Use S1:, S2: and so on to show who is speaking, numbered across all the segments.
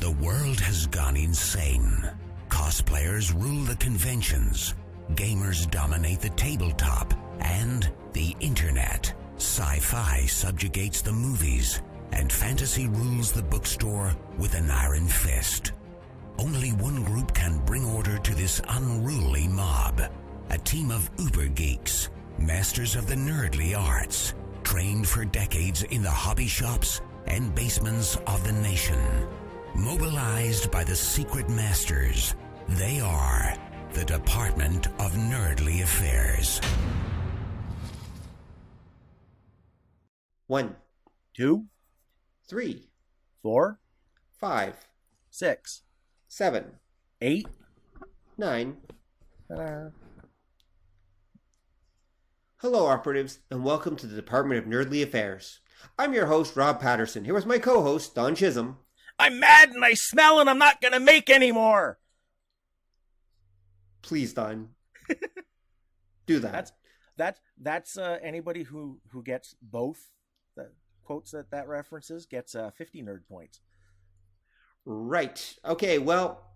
S1: The world has gone insane. Cosplayers rule the conventions, gamers dominate the tabletop, and the internet. Sci-fi subjugates the movies, and fantasy rules the bookstore with an iron fist. Only one group can bring order to this unruly mob. A team of uber geeks, masters of the nerdly arts, trained for decades in the hobby shops and basements of the nation. Mobilized by the secret masters, they are the Department of Nerdly Affairs.
S2: 1,
S3: 2,
S2: 3,
S3: 4,
S2: 5,
S3: 6,
S2: 7,
S3: 8.
S2: 9. Hello, operatives, and welcome to the Department of Nerdly Affairs. I'm your host, Rob Patterson, here with my co-host, Don Chisholm.
S3: I'm mad and I smell and I'm not going to make any more.
S2: Please, Don. Do that.
S3: That's anybody who gets both the quotes that references gets 50 nerd points.
S2: Right. Okay, well,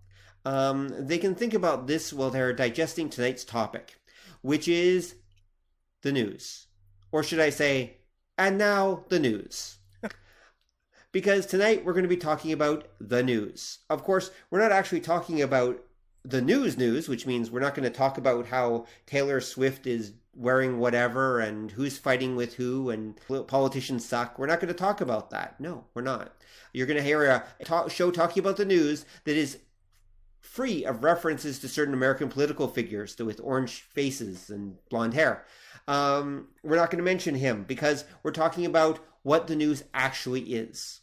S2: they can think about this while they're digesting tonight's topic, which is the news. Or should I say, and now the news. Because tonight we're going to be talking about the news. Of course, we're not actually talking about the news, which means we're not going to talk about how Taylor Swift is wearing whatever and who's fighting with who and politicians suck. We're not going to talk about that. No, we're not. You're going to hear a show talking about the news that is free of references to certain American political figures with orange faces and blonde hair. We're not going to mention him because we're talking about what the news actually is.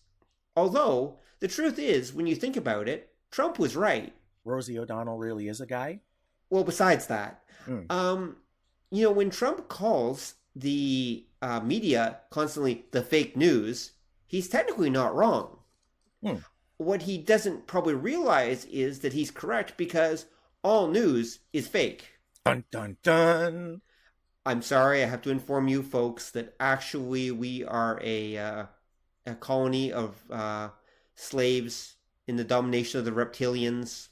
S2: Although, the truth is, when you think about it, Trump was right.
S3: Rosie O'Donnell really is a guy?
S2: Well, besides that, when Trump calls the media constantly the fake news, he's technically not wrong. What he doesn't probably realize is that he's correct because all news is fake.
S3: Dun, dun, dun.
S2: I'm sorry, I have to inform you folks that actually we are a colony of slaves in the domination of the reptilians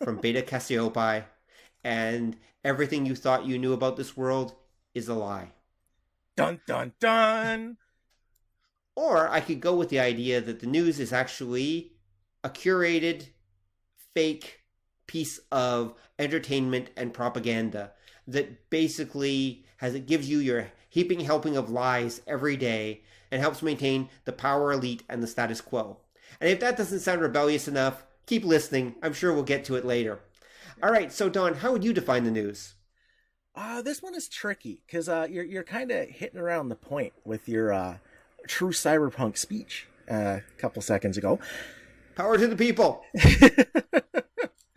S2: from Beta Cassiopeia, and everything you thought you knew about this world is a lie.
S3: Dun, dun, dun!
S2: Or I could go with the idea that the news is actually a curated, fake piece of entertainment and propaganda that basically gives you your heaping helping of lies every day and helps maintain the power elite and the status quo. And if that doesn't sound rebellious enough, keep listening. I'm sure we'll get to it later. All right, so Don, how would you define the news?
S3: This one is tricky because you're kind of hitting around the point with your true cyberpunk speech a couple seconds ago.
S2: Power to the people.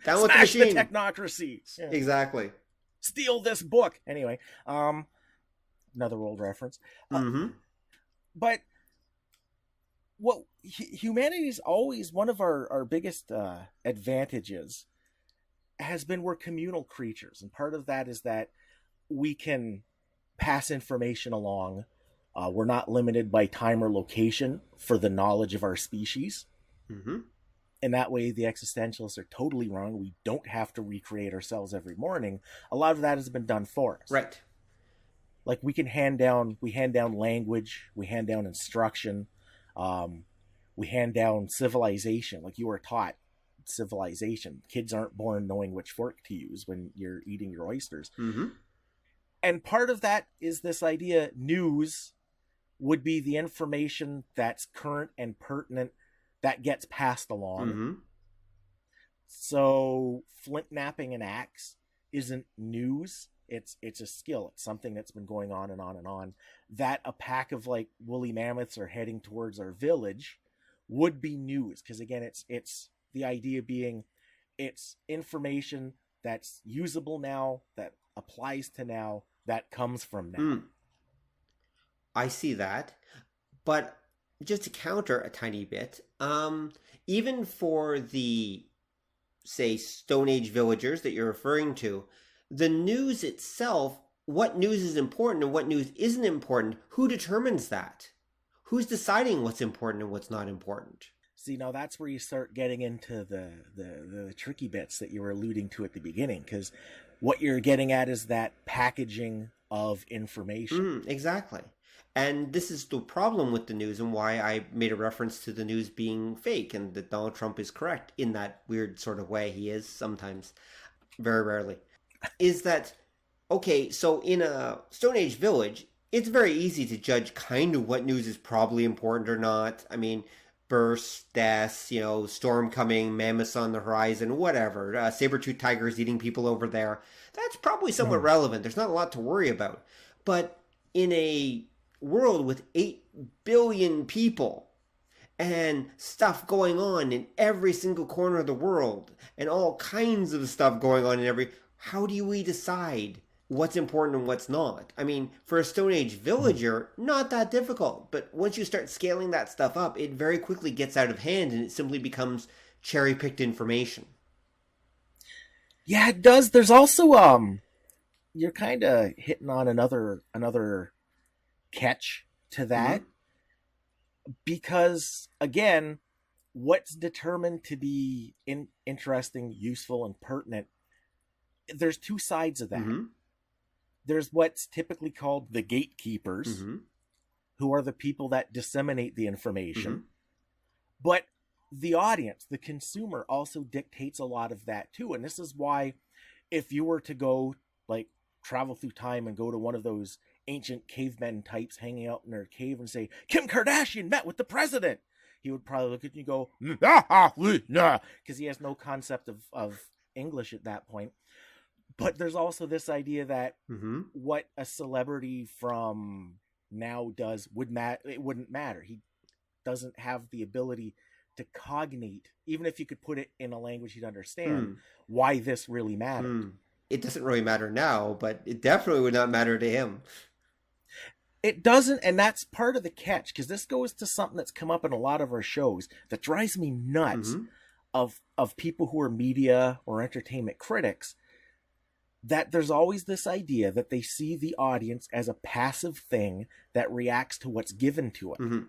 S2: Down with the
S3: Smash
S2: machine.
S3: The technocracy. Yeah.
S2: Exactly.
S3: Steal this book. Anyway, another old reference. But what humanity's always one of our biggest advantages has been we're communal creatures, and part of that is that we can pass information along. We're not limited by time or location for the knowledge of our species. And that way the existentialists are totally wrong. We don't have to recreate ourselves every morning. A lot of that has been done for us.
S2: Right.
S3: Like we hand down language, we hand down instruction, we hand down civilization. Like you were taught civilization. Kids aren't born knowing which fork to use when you're eating your oysters. And part of that is this idea news would be the information that's current and pertinent that gets passed along. So flint napping an axe isn't news. It's a skill. It's something that's been going on and on and on. That a pack of like woolly mammoths are heading towards our village would be news. Because again, it's the idea being it's information that's usable now, that applies to now, that comes from now.
S2: I see that. But just to counter a tiny bit, even for the, say, Stone Age villagers that you're referring to, the news itself, what news is important and what news isn't important, who determines that? Who's deciding what's important and what's not important?
S3: See, now that's where you start getting into the tricky bits that you were alluding to at the beginning, because what you're getting at is that packaging of information.
S2: Exactly. And this is the problem with the news, and why I made a reference to the news being fake, and that Donald Trump is correct in that weird sort of way he is sometimes, very rarely, is that, okay, so in a Stone Age village, it's very easy to judge kind of what news is probably important or not. I mean, births, deaths, storm coming, mammoths on the horizon, whatever, saber-toothed tigers eating people over there. That's probably somewhat relevant. There's not a lot to worry about. But in a world with 8 billion people and stuff going on in every single corner of the world and all kinds of stuff going on how do we decide what's important and what's not? I mean, for a Stone Age villager, not that difficult. But once you start scaling that stuff up, it very quickly gets out of hand and it simply becomes cherry-picked information.
S3: Yeah, it does. There's also you're kind of hitting on another catch to that, because again, what's determined to be interesting, useful, and pertinent, there's two sides of that. There's what's typically called the gatekeepers, who are the people that disseminate the information. But the audience, the consumer, also dictates a lot of that too. And this is why, if you were to go, travel through time and go to one of those ancient cavemen types hanging out in their cave and say, Kim Kardashian met with the president, he would probably look at you and go, because he has no concept of English at that point. But there's also this idea that what a celebrity from now does it wouldn't matter. He doesn't have the ability to cognate, even if you could put it in a language he'd understand, why this really mattered.
S2: It doesn't really matter now, but it definitely would not matter to him.
S3: It doesn't, and that's part of the catch, because this goes to something that's come up in a lot of our shows that drives me nuts of people who are media or entertainment critics, that there's always this idea that they see the audience as a passive thing that reacts to what's given to it.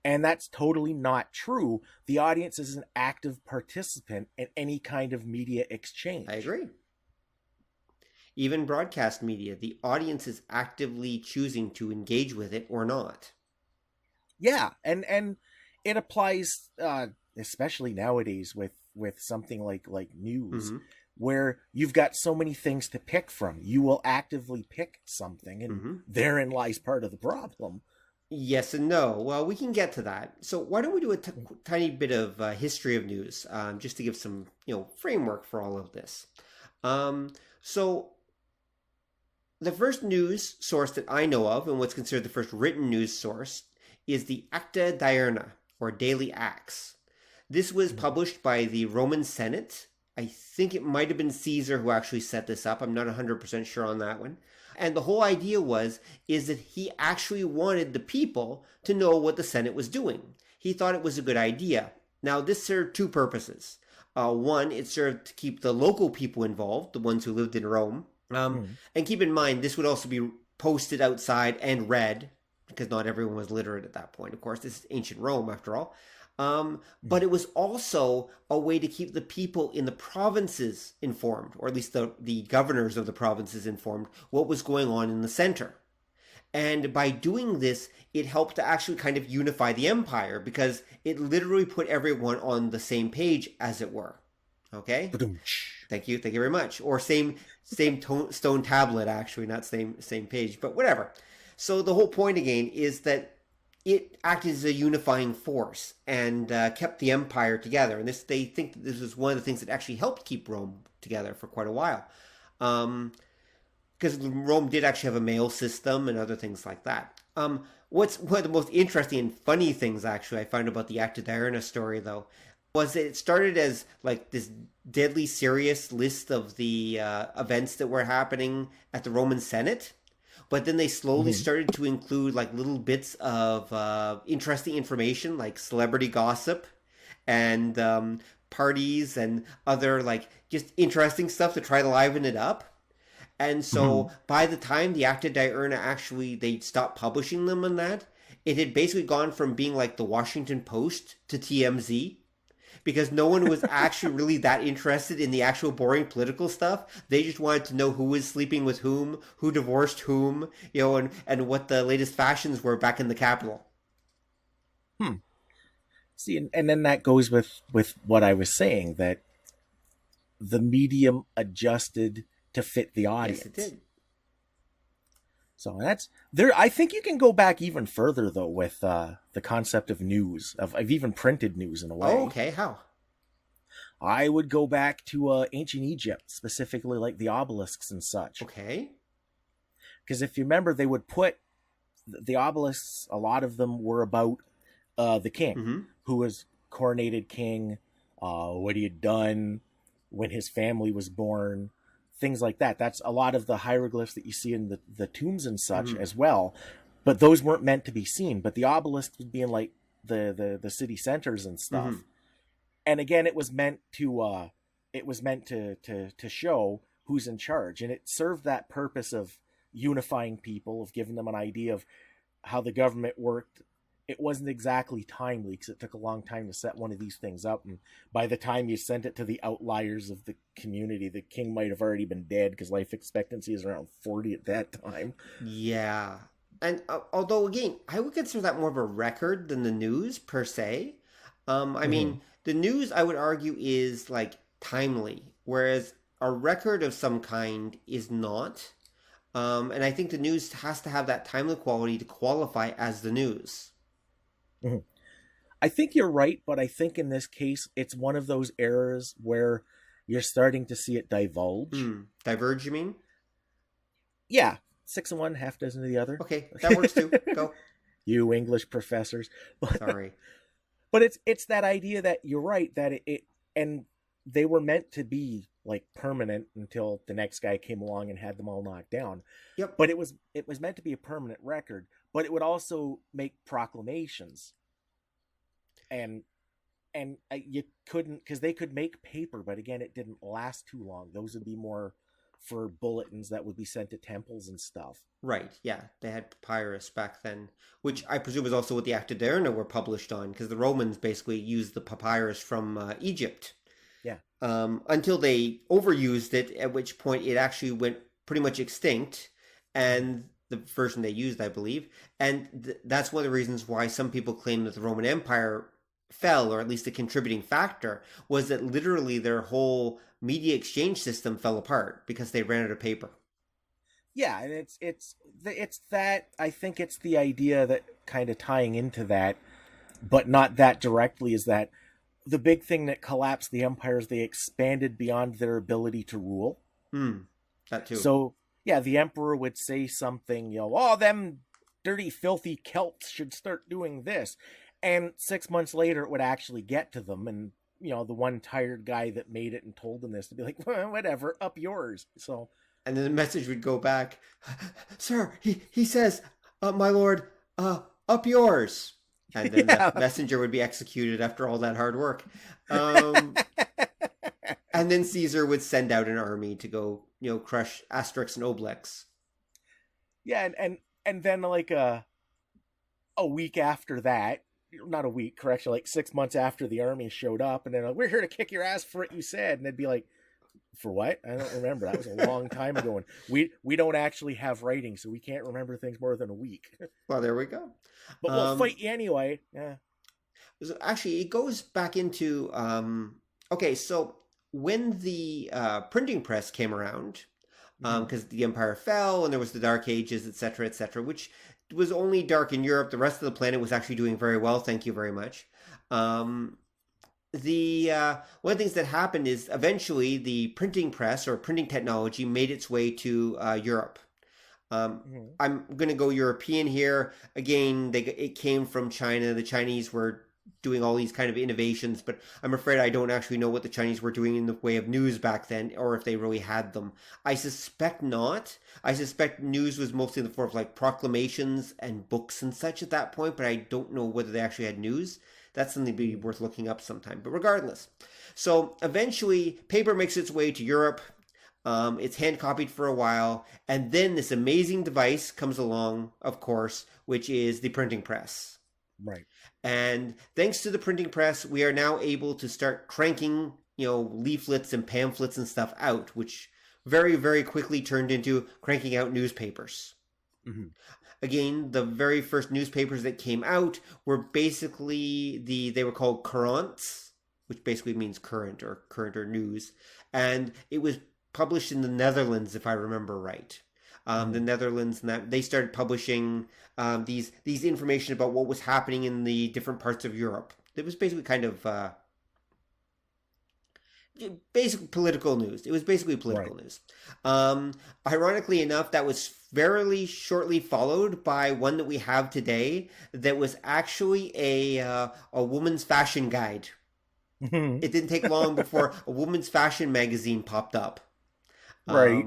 S3: And that's totally not true. The audience is an active participant in any kind of media exchange.
S2: I agree. Even broadcast media, the audience is actively choosing to engage with it or not.
S3: Yeah, and it applies, especially nowadays with something like news, where you've got so many things to pick from. You will actively pick something, and therein lies part of the problem.
S2: Yes and no. Well, we can get to that. So why don't we do a tiny bit of history of news, just to give some framework for all of this. So the first news source that I know of, and what's considered the first written news source, is the Acta Diurna, or Daily Acts. This was published by the Roman Senate. I think it might have been Caesar who actually set this up. I'm not 100% sure on that one. And the whole idea is that he actually wanted the people to know what the Senate was doing. He thought it was a good idea. Now, this served two purposes. One, it served to keep the local people involved, the ones who lived in Rome. And keep in mind, this would also be posted outside and read, because not everyone was literate at that point. Of course, this is ancient Rome, after all. But it was also a way to keep the people in the provinces informed, or at least the governors of the provinces informed, what was going on in the center. And by doing this, it helped to actually kind of unify the empire, because it literally put everyone on the same page, as it were. Okay? Thank you very much. Or same stone tablet, actually, not same page, but whatever. So the whole point again is that it acted as a unifying force and kept the empire together. And they think that this was one of the things that actually helped keep Rome together for quite a while. Because Rome did actually have a mail system and other things like that. What's one of the most interesting and funny things, actually, I found about the Acta Diurna story, though, was that it started as this deadly serious list of the events that were happening at the Roman Senate. But then they slowly started to include little bits of interesting information, like celebrity gossip and parties and other just interesting stuff to try to liven it up. And so by the time the Acta Diurna they stopped publishing them on that, it had basically gone from being like the Washington Post to TMZ, because no one was actually really that interested in the actual boring political stuff. They just wanted to know who was sleeping with whom, who divorced whom, and what the latest fashions were back in the Capitol.
S3: See, and then that goes with what I was saying, that the medium adjusted to fit the audience.
S2: Yes, it did.
S3: So that's there. I think you can go back even further though with the concept of news, of even printed news in a way.
S2: Oh, okay. How?
S3: I would go back to ancient Egypt, specifically like the obelisks and such.
S2: Okay.
S3: Because if you remember, they would put the obelisks. A lot of them were about the king, who was coronated king, what he had done when his family was born. Things like that. That's a lot of the hieroglyphs that you see in the tombs and such as well. But those weren't meant to be seen. But the obelisks would be in like the city centers and stuff. And again, it was meant to show who's in charge, and it served that purpose of unifying people, of giving them an idea of how the government worked. It wasn't exactly timely because it took a long time to set one of these things up. And by the time you sent it to the outliers of the community, the king might have already been dead because life expectancy is around 40 at that time.
S2: Yeah. And although, again, I would consider that more of a record than the news per se. I mean, the news, I would argue, is like timely, whereas a record of some kind is not. And I think the news has to have that timely quality to qualify as the news.
S3: I think you're right, but I think in this case, it's one of those errors where you're starting to see it divulge.
S2: Diverge, you mean?
S3: Yeah. 6 of one, half dozen of the other.
S2: Okay, that works too. Go.
S3: You English professors.
S2: Sorry.
S3: But it's that idea that you're right, that it and they were meant to be like permanent until the next guy came along and had them all knocked down.
S2: Yep.
S3: But it was meant to be a permanent record, but it would also make proclamations. And you couldn't, because they could make paper, but again, it didn't last too long. Those would be more for bulletins that would be sent to temples and stuff.
S2: Right, yeah. They had papyrus back then, which I presume is also what the Acta Diurna were published on, because the Romans basically used the papyrus from Egypt.
S3: Yeah.
S2: Until they overused it, at which point it actually went pretty much extinct, and the version they used, I believe. And that's one of the reasons why some people claim that the Roman Empire fell, or at least a contributing factor, was that literally their whole media exchange system fell apart because they ran out of paper.
S3: Yeah, and it's that, I think it's the idea that kind of tying into that, but not that directly, is that the big thing that collapsed the empire is they expanded beyond their ability to rule.
S2: That too.
S3: So yeah, the emperor would say something, oh, them dirty, filthy Celts should start doing this. And 6 months later, it would actually get to them. And, the one tired guy that made it and told them this to be like, well, whatever, up yours. So,
S2: and then the message would go back, sir, he says, my lord, up yours. And then the messenger would be executed after all that hard work. And then Caesar would send out an army to go, crush Asterix and Obelix.
S3: Yeah, and then like a week after that, not a week, correction, like 6 months after the army showed up, and then like, we're here to kick your ass for what you said, and they'd be like, for what? I don't remember. That was a long time ago, and we don't actually have writing, so we can't remember things more than a week.
S2: Well, there we go.
S3: But we'll fight you anyway. Yeah.
S2: So actually, it goes back into okay. So when the printing press came around, because the empire fell and there was the Dark Ages, etc., which was only dark in Europe. The rest of the planet was actually doing very well. Thank you very much. One of the things that happened is eventually the printing press or printing technology made its way to Europe. I'm going to go European here. Again, it came from China. The Chinese were doing all these kind of innovations, but I'm afraid I don't actually know what the Chinese were doing in the way of news back then, or if they really had them. I suspect not. I suspect news was mostly in the form of like proclamations and books and such at that point, but I don't know whether they actually had news. That's something to be worth looking up sometime. But regardless, so eventually paper makes its way to Europe. It's hand copied for a while, and then this amazing device comes along, of course, which is the printing press.
S3: Right.
S2: And thanks to the printing press, we are now able to start cranking, leaflets and pamphlets and stuff out, which very, very quickly turned into cranking out newspapers.
S3: Mm-hmm.
S2: Again, the very first newspapers that came out were basically they were called courants, which basically means current or news. And it was published in the Netherlands, if I remember right. The Netherlands, and that they started publishing these information about what was happening in the different parts of Europe. It was basically kind of basic political news. It was basically political news. Ironically enough, that was fairly shortly followed by one that we have today that was actually a woman's fashion guide. It didn't take long before a woman's fashion magazine popped up.
S3: Right.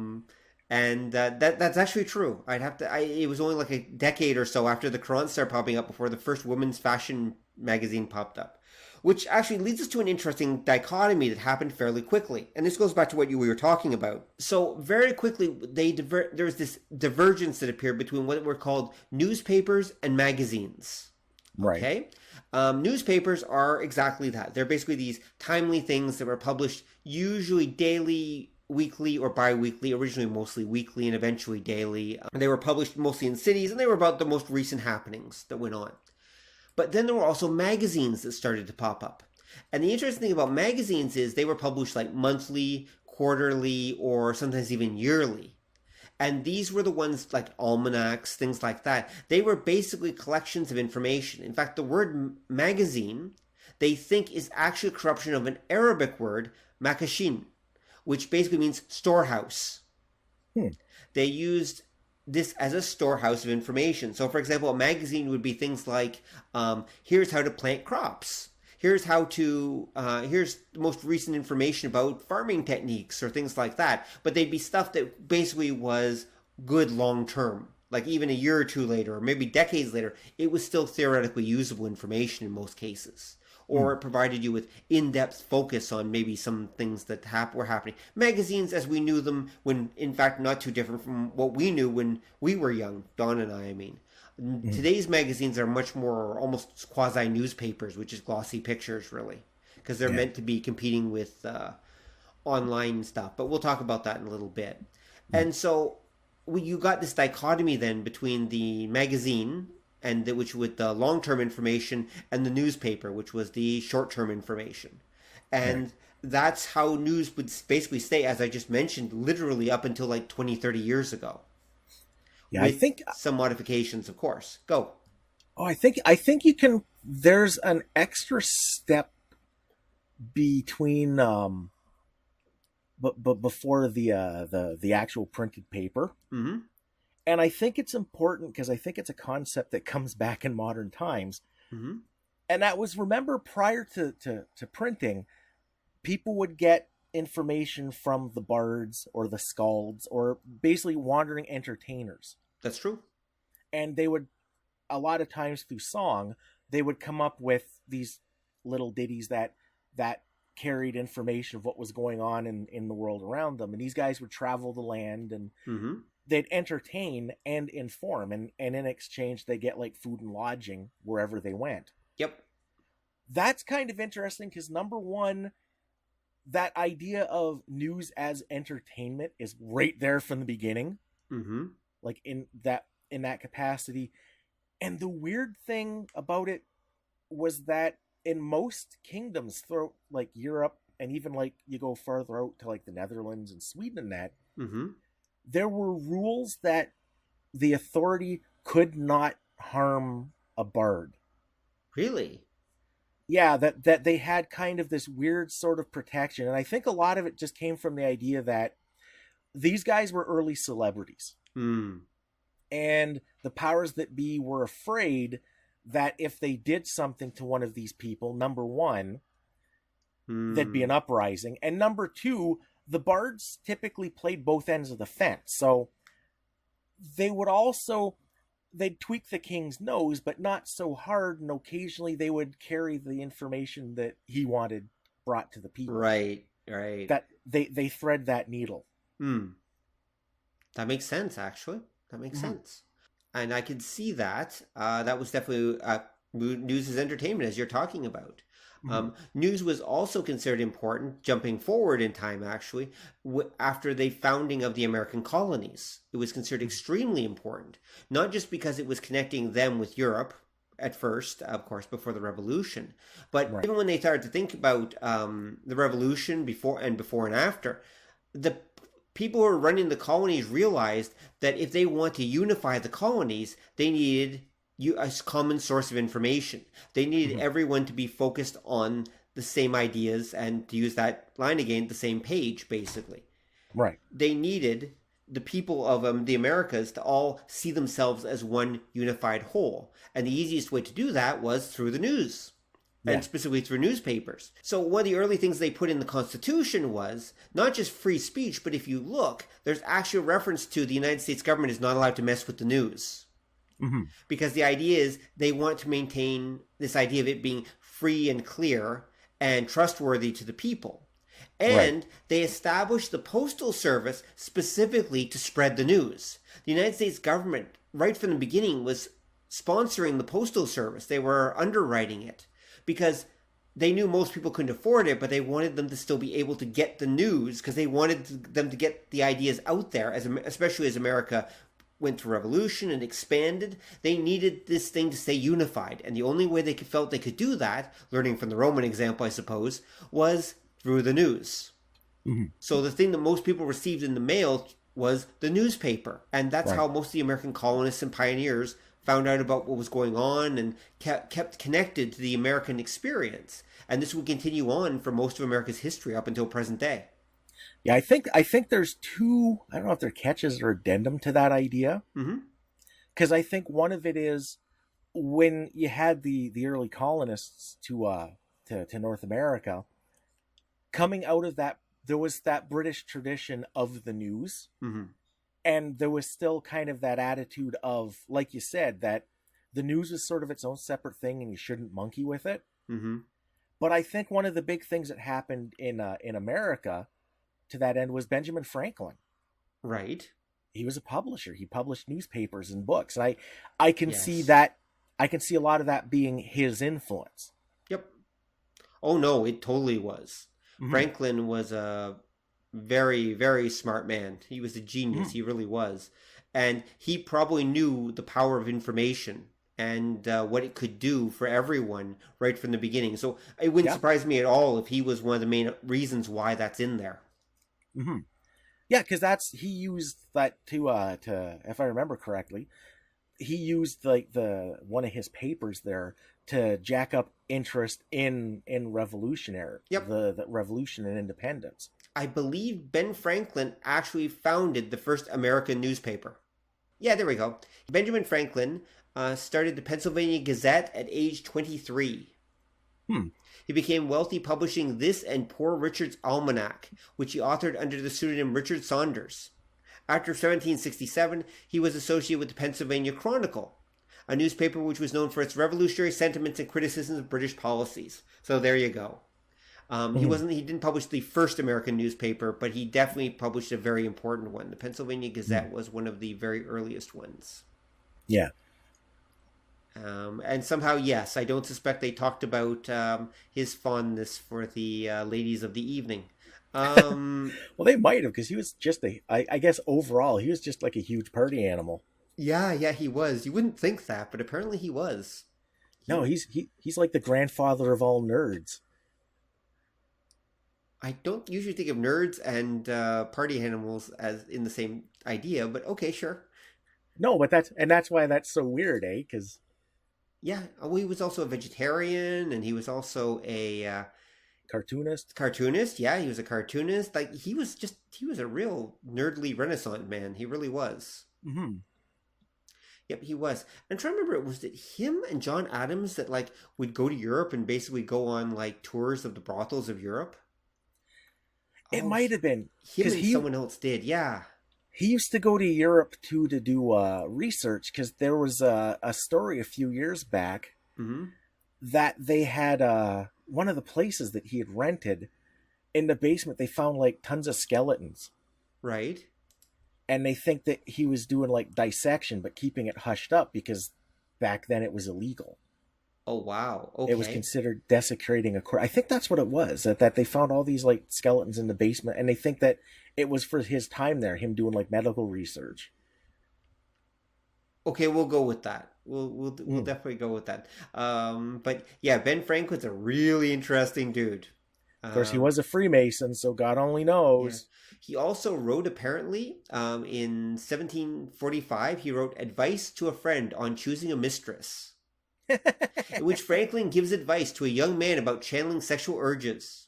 S2: And that's actually true. It was only like a decade or so after the Quran started popping up before the first women's fashion magazine popped up. Which actually leads us to an interesting dichotomy that happened fairly quickly. And this goes back to what we were talking about. So very quickly, there was this divergence that appeared between what were called newspapers and magazines.
S3: Right.
S2: Okay? Newspapers are exactly that. They're basically these timely things that were published usually daily, weekly, or bi-weekly, originally mostly weekly and eventually daily. They were published mostly in cities, and they were about the most recent happenings that went on. But then there were also magazines that started to pop up. And the interesting thing about magazines is they were published like monthly, quarterly, or sometimes even yearly. And these were the ones like almanacs, things like that. They were basically collections of information. In fact, the word magazine, they think is actually a corruption of an Arabic word, makashin, which basically means storehouse. They used this as a storehouse of information. So, for example, a magazine would be things like, here's how to plant crops. Here's here's the most recent information about farming techniques or things like that. But they'd be stuff that basically was good long term. Like even a year or two later, or maybe decades later, it was still theoretically usable information in most cases. Or it provided you with in-depth focus on maybe some things that were happening. Magazines, as we knew them, when in fact not too different from what we knew when we were young, Don and I mean. Today's magazines are much more almost quasi-newspapers, which is glossy pictures, really. Because they're meant to be competing with online stuff. But we'll talk about that in a little bit. And so you got this dichotomy then between the magazine, which with the long-term information, and the newspaper, which was the short-term information. And that's how news would basically stay, as I just mentioned, literally up until like 20, 30 years ago.
S3: Yeah,
S2: with
S3: I think
S2: some modifications, of course. Go.
S3: Oh, I think you can. There's an extra step between, but before the actual printed paper. Mm-hmm. And I think it's important because I think it's a concept that comes back in modern times. Mm-hmm. And that was, remember, prior to printing, people would get information from the bards or the skalds or basically wandering entertainers.
S2: That's true.
S3: And they would, a lot of times through song, they would come up with these little ditties that carried information of what was going on in the world around them. And these guys would travel the land and they'd entertain and inform. And in exchange, they get like food and lodging wherever they went.
S2: Yep. That's
S3: kind of interesting because, number one, that idea of news as entertainment is right there from the beginning. Mm-hmm. Like in that capacity. And the weird thing about it was that in most kingdoms throughout like Europe, and even like you go farther out to like the Netherlands and Sweden and that, there were rules that the authority could not harm a bard.
S2: Really?
S3: Yeah, that they had kind of this weird sort of protection. And I think a lot of it just came from the idea that these guys were early celebrities. And the powers that be were afraid that if they did something to one of these people, number one, there'd be an uprising. And number two, the bards typically played both ends of the fence. So they would also, they'd tweak the king's nose, but not so hard. And occasionally they would carry the information that he wanted brought to the people.
S2: Right, right.
S3: That they thread that needle.
S2: That makes sense, actually. That makes sense. And I could see that. That was definitely news as entertainment, as you're talking about. News was also considered important, jumping forward in time, actually, after the founding of the American colonies. It was considered extremely important, not just because it was connecting them with Europe at first, of course, before the Revolution, but even when they started to think about the Revolution before and after, the people who were running the colonies realized that if they want to unify the colonies, they needed a common source of information. They needed everyone to be focused on the same ideas and, to use that line again, the same page, basically.
S3: Right.
S2: They needed the people of the Americas to all see themselves as one unified whole. And the easiest way to do that was through the news. And specifically through newspapers. So one of the early things they put in the Constitution was not just free speech, but if you look, there's actually a reference to the United States government is not allowed to mess with the news. Because the idea is they want to maintain this idea of it being free and clear and trustworthy to the people. And they established the Postal Service specifically to spread the news. The United States government, right from the beginning, was sponsoring the Postal Service. They were underwriting it because they knew most people couldn't afford it, but they wanted them to still be able to get the news because they wanted them to get the ideas out there, especially as America went through revolution and expanded. They needed this thing to stay unified. And the only way they felt they could do that, learning from the Roman example, I suppose, was through the news. So the thing that most people received in the mail was the newspaper. And that's how most of the American colonists and pioneers found out about what was going on and kept connected to the American experience. And this would continue on for most of America's history up until present day.
S3: Yeah, I think there's two, I don't know if they're catches or addendum to that idea. Because I think one of it is when you had the early colonists to North America, coming out of that, there was that British tradition of the news. And there was still kind of that attitude of, like you said, that the news is sort of its own separate thing and you shouldn't monkey with it. But I think one of the big things that happened in America to that end was Benjamin Franklin.
S2: Right.
S3: He was a publisher. He published newspapers and books. And I can see that. I can see a lot of that being his influence.
S2: Yep. Oh, no, it totally was. Franklin was a very, very smart man. He was a genius. He really was. And he probably knew the power of information and what it could do for everyone right from the beginning. So it wouldn't surprise me at all if he was one of the main reasons why that's in there.
S3: Yeah, because he used that to if I remember correctly, he used the one of his papers there to jack up interest in revolutionary, the revolution and independence.
S2: I believe Ben Franklin actually founded the first American newspaper. Yeah, there we go. Benjamin Franklin started the Pennsylvania Gazette at age 23. He became wealthy publishing this and Poor Richard's Almanac, which he authored under the pseudonym Richard Saunders. After 1767, he was associated with the Pennsylvania Chronicle, a newspaper which was known for its revolutionary sentiments and criticisms of British policies. So there you go. He didn't publish the first American newspaper, but he definitely published a very important one. The Pennsylvania Gazette was one of the very earliest ones.
S3: Yeah.
S2: And somehow, yes, I don't suspect they talked about his fondness for the ladies of the evening.
S3: Well, they might have, because he was just I guess overall, he was just like a huge party animal.
S2: Yeah, he was. You wouldn't think that, but apparently he was.
S3: No, he's like the grandfather of all nerds.
S2: I don't usually think of nerds and party animals as in the same idea, but okay, sure.
S3: No, but that's why that's so weird, eh? Because
S2: yeah, well, he was also a vegetarian, and he was also a
S3: cartoonist.
S2: Yeah, he was a cartoonist. Like he was a real nerdly Renaissance man. He really was. Yep, he was. I'm trying to remember, was it him and John Adams that like would go to Europe and basically go on like tours of the brothels of Europe?
S3: It might have been
S2: him and someone else did. Yeah.
S3: He used to go to Europe too to do research, because there was a story a few years back that they had one of the places that he had rented in the basement. They found like tons of skeletons.
S2: Right.
S3: And they think that he was doing like dissection, but keeping it hushed up because back then it was illegal.
S2: Oh, wow. Okay.
S3: It was considered desecrating a corpse. I think that's what it was, that they found all these like skeletons in the basement, and they think that it was for his time there, him doing like medical research.
S2: Okay, we'll go with that. We'll definitely go with that. But yeah, Ben Franklin's a really interesting dude.
S3: Of course, he was a Freemason, so God only knows.
S2: Yeah. He also wrote, apparently, in 1745, he wrote Advice to a Friend on Choosing a Mistress, in which Franklin gives advice to a young man about channeling sexual urges.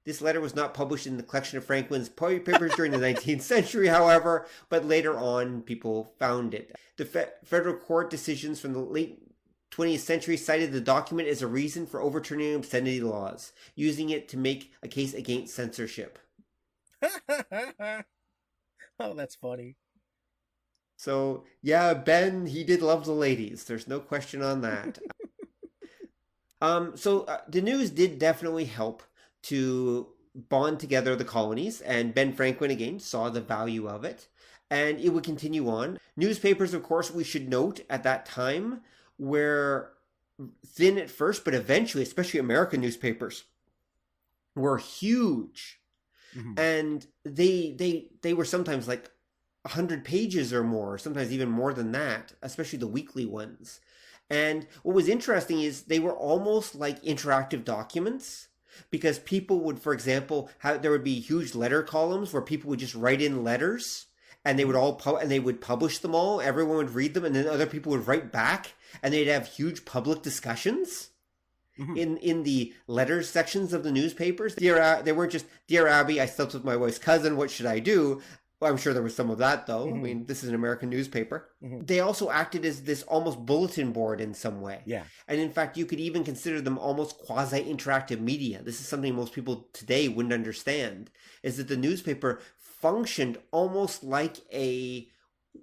S2: This letter was not published in the collection of Franklin's papers during the 19th century, however, but later on people found it. The federal court decisions from the late 20th century cited the document as a reason for overturning obscenity laws, using it to make a case against censorship.
S3: Oh, that's funny.
S2: So, yeah, Ben, he did love the ladies. There's no question on that. The news did definitely help to bond together the colonies, and Ben Franklin, again, saw the value of it, and it would continue on. Newspapers, of course, we should note at that time, were thin at first, but eventually, especially American newspapers, were huge. Mm-hmm. And they were sometimes like 100 pages or more, sometimes even more than that, especially the weekly ones. And what was interesting is they were almost like interactive documents, because people would, for example, there would be huge letter columns where people would just write in letters, and they would they would publish them all. Everyone would read them, and then other people would write back, and they'd have huge public discussions. Mm-hmm. In the letters sections of the newspapers. They weren't just, Dear Abby, I slept with my wife's cousin, what should I do? Well, I'm sure there was some of that, though. Mm-hmm. I mean, this is an American newspaper. Mm-hmm. They also acted as this almost bulletin board in some way.
S3: Yeah.
S2: And in fact, you could even consider them almost quasi-interactive media. This is something most people today wouldn't understand, is that the newspaper functioned almost like a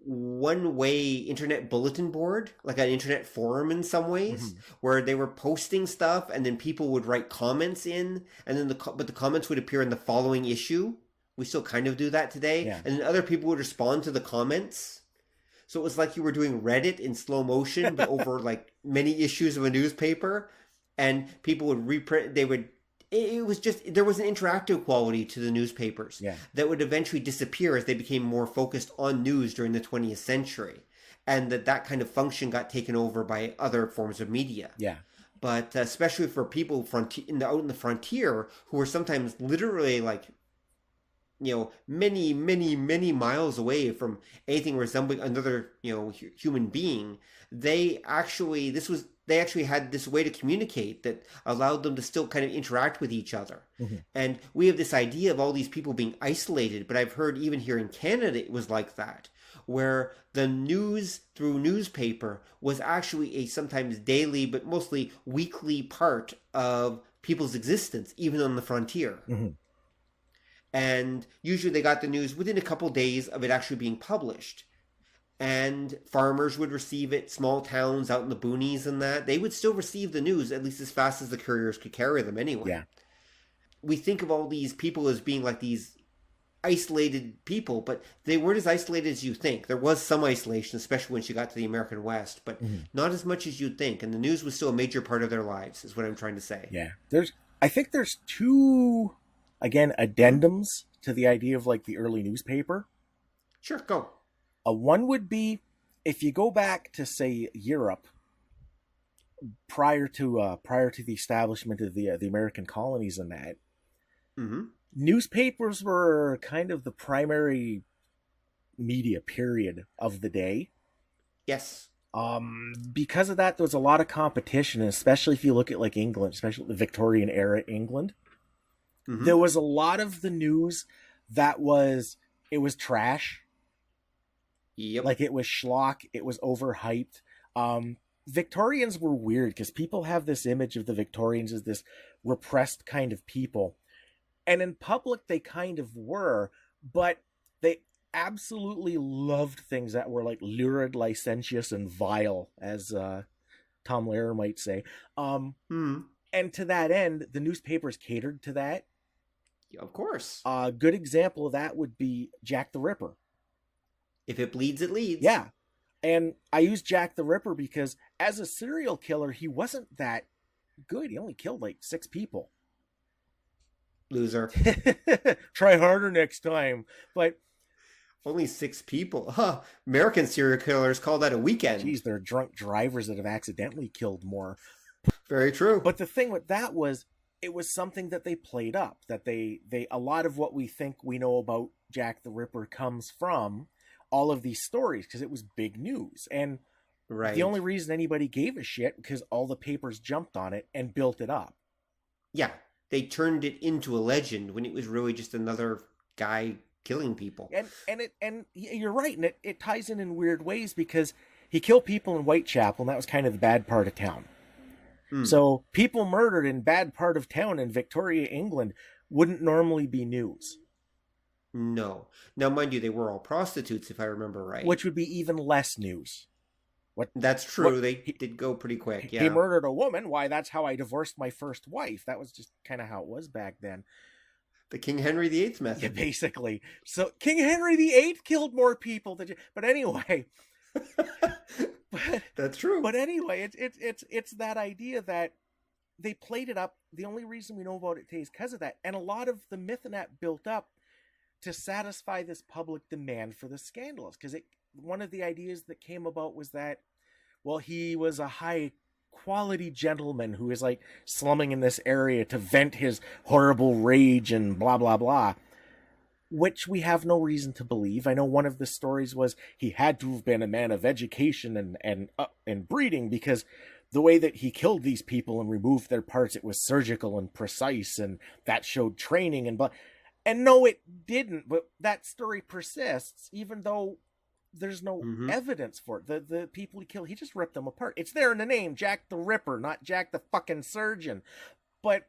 S2: one-way internet bulletin board, like an internet forum in some ways, mm-hmm. where they were posting stuff, and then people would write comments in, and then the comments would appear in the following issue. We still kind of do that today. Yeah. And then other people would respond to the comments. So it was like you were doing Reddit in slow motion, but over like many issues of a newspaper, and people would reprint, it was just, there was an interactive quality to the newspapers that would eventually disappear as they became more focused on news during the 20th century. And that kind of function got taken over by other forms of media.
S3: Yeah.
S2: But especially for people out in the frontier, who were sometimes literally like, many, many, many miles away from anything resembling another, human being, they actually had this way to communicate that allowed them to still kind of interact with each other. Mm-hmm. And we have this idea of all these people being isolated, but I've heard even here in Canada it was like that, where the news through newspaper was actually a sometimes daily, but mostly weekly part of people's existence, even on the frontier. Mm-hmm. And usually they got the news within a couple days of it actually being published. And farmers would receive it, small towns out in the boonies and that. They would still receive the news at least as fast as the couriers could carry them anyway.
S3: Yeah.
S2: We think of all these people as being like these isolated people, but they weren't as isolated as you think. There was some isolation, especially when she got to the American West, but not as much as you'd think. And the news was still a major part of their lives, is what I'm trying to say.
S3: Yeah. I think there's two, again, addendums to the idea of like the early newspaper.
S2: Sure, go.
S3: One would be, if you go back to, say, Europe, prior to the establishment of the American colonies and that, newspapers were kind of the primary media period of the day.
S2: Yes.
S3: Because of that, there was a lot of competition, especially if you look at like England, especially the Victorian era England. Mm-hmm. There was a lot of the news that was trash.
S2: Yep.
S3: Like it was schlock, it was overhyped. Victorians were weird because people have this image of the Victorians as this repressed kind of people. And in public they kind of were, but they absolutely loved things that were like lurid, licentious, and vile, as Tom Lehrer might say. And to that end, the newspapers catered to that.
S2: Of course.
S3: A good example of that would be Jack the Ripper.
S2: If it bleeds, it leads.
S3: Yeah. And I use Jack the Ripper because as a serial killer, he wasn't that good. He only killed like 6 people.
S2: Loser.
S3: Try harder next time. But
S2: only 6 people. Huh. American serial killers call that a weekend.
S3: Geez, there are drunk drivers that have accidentally killed more.
S2: Very true.
S3: But the thing with that was, it was something that they played up. That they a lot of what we think we know about Jack the Ripper comes from all of these stories, because it was big news. And the only reason anybody gave a shit because all the papers jumped on it and built it up.
S2: Yeah, they turned it into a legend when it was really just another guy killing people.
S3: And you're right, and it ties in weird ways, because he killed people in Whitechapel, and that was kind of the bad part of town. So people murdered in bad part of town in Victoria, England, wouldn't normally be news.
S2: No. Now, mind you, they were all prostitutes, if I remember right.
S3: Which would be even less news.
S2: That's true. They did go pretty quick, yeah.
S3: He murdered a woman. Why, that's how I divorced my first wife. That was just kind of how it was back then.
S2: The King Henry VIII method.
S3: Yeah, basically. So King Henry VIII killed more people than... But anyway...
S2: That's true.
S3: But anyway, it's that idea that they played it up. The only reason we know about it today is because of that. And a lot of the myth in that built up to satisfy this public demand for the scandalous. Because one of the ideas that came about was that, well, he was a high quality gentleman who is like slumming in this area to vent his horrible rage and blah, blah, blah. Which we have no reason to believe. I know one of the stories was he had to have been a man of education and breeding, because the way that he killed these people and removed their parts, it was surgical and precise, and that showed training and blah. And no, it didn't. But that story persists, even though there's no evidence for it. The people he killed, he just ripped them apart. It's there in the name, Jack the Ripper, not Jack the fucking Surgeon. But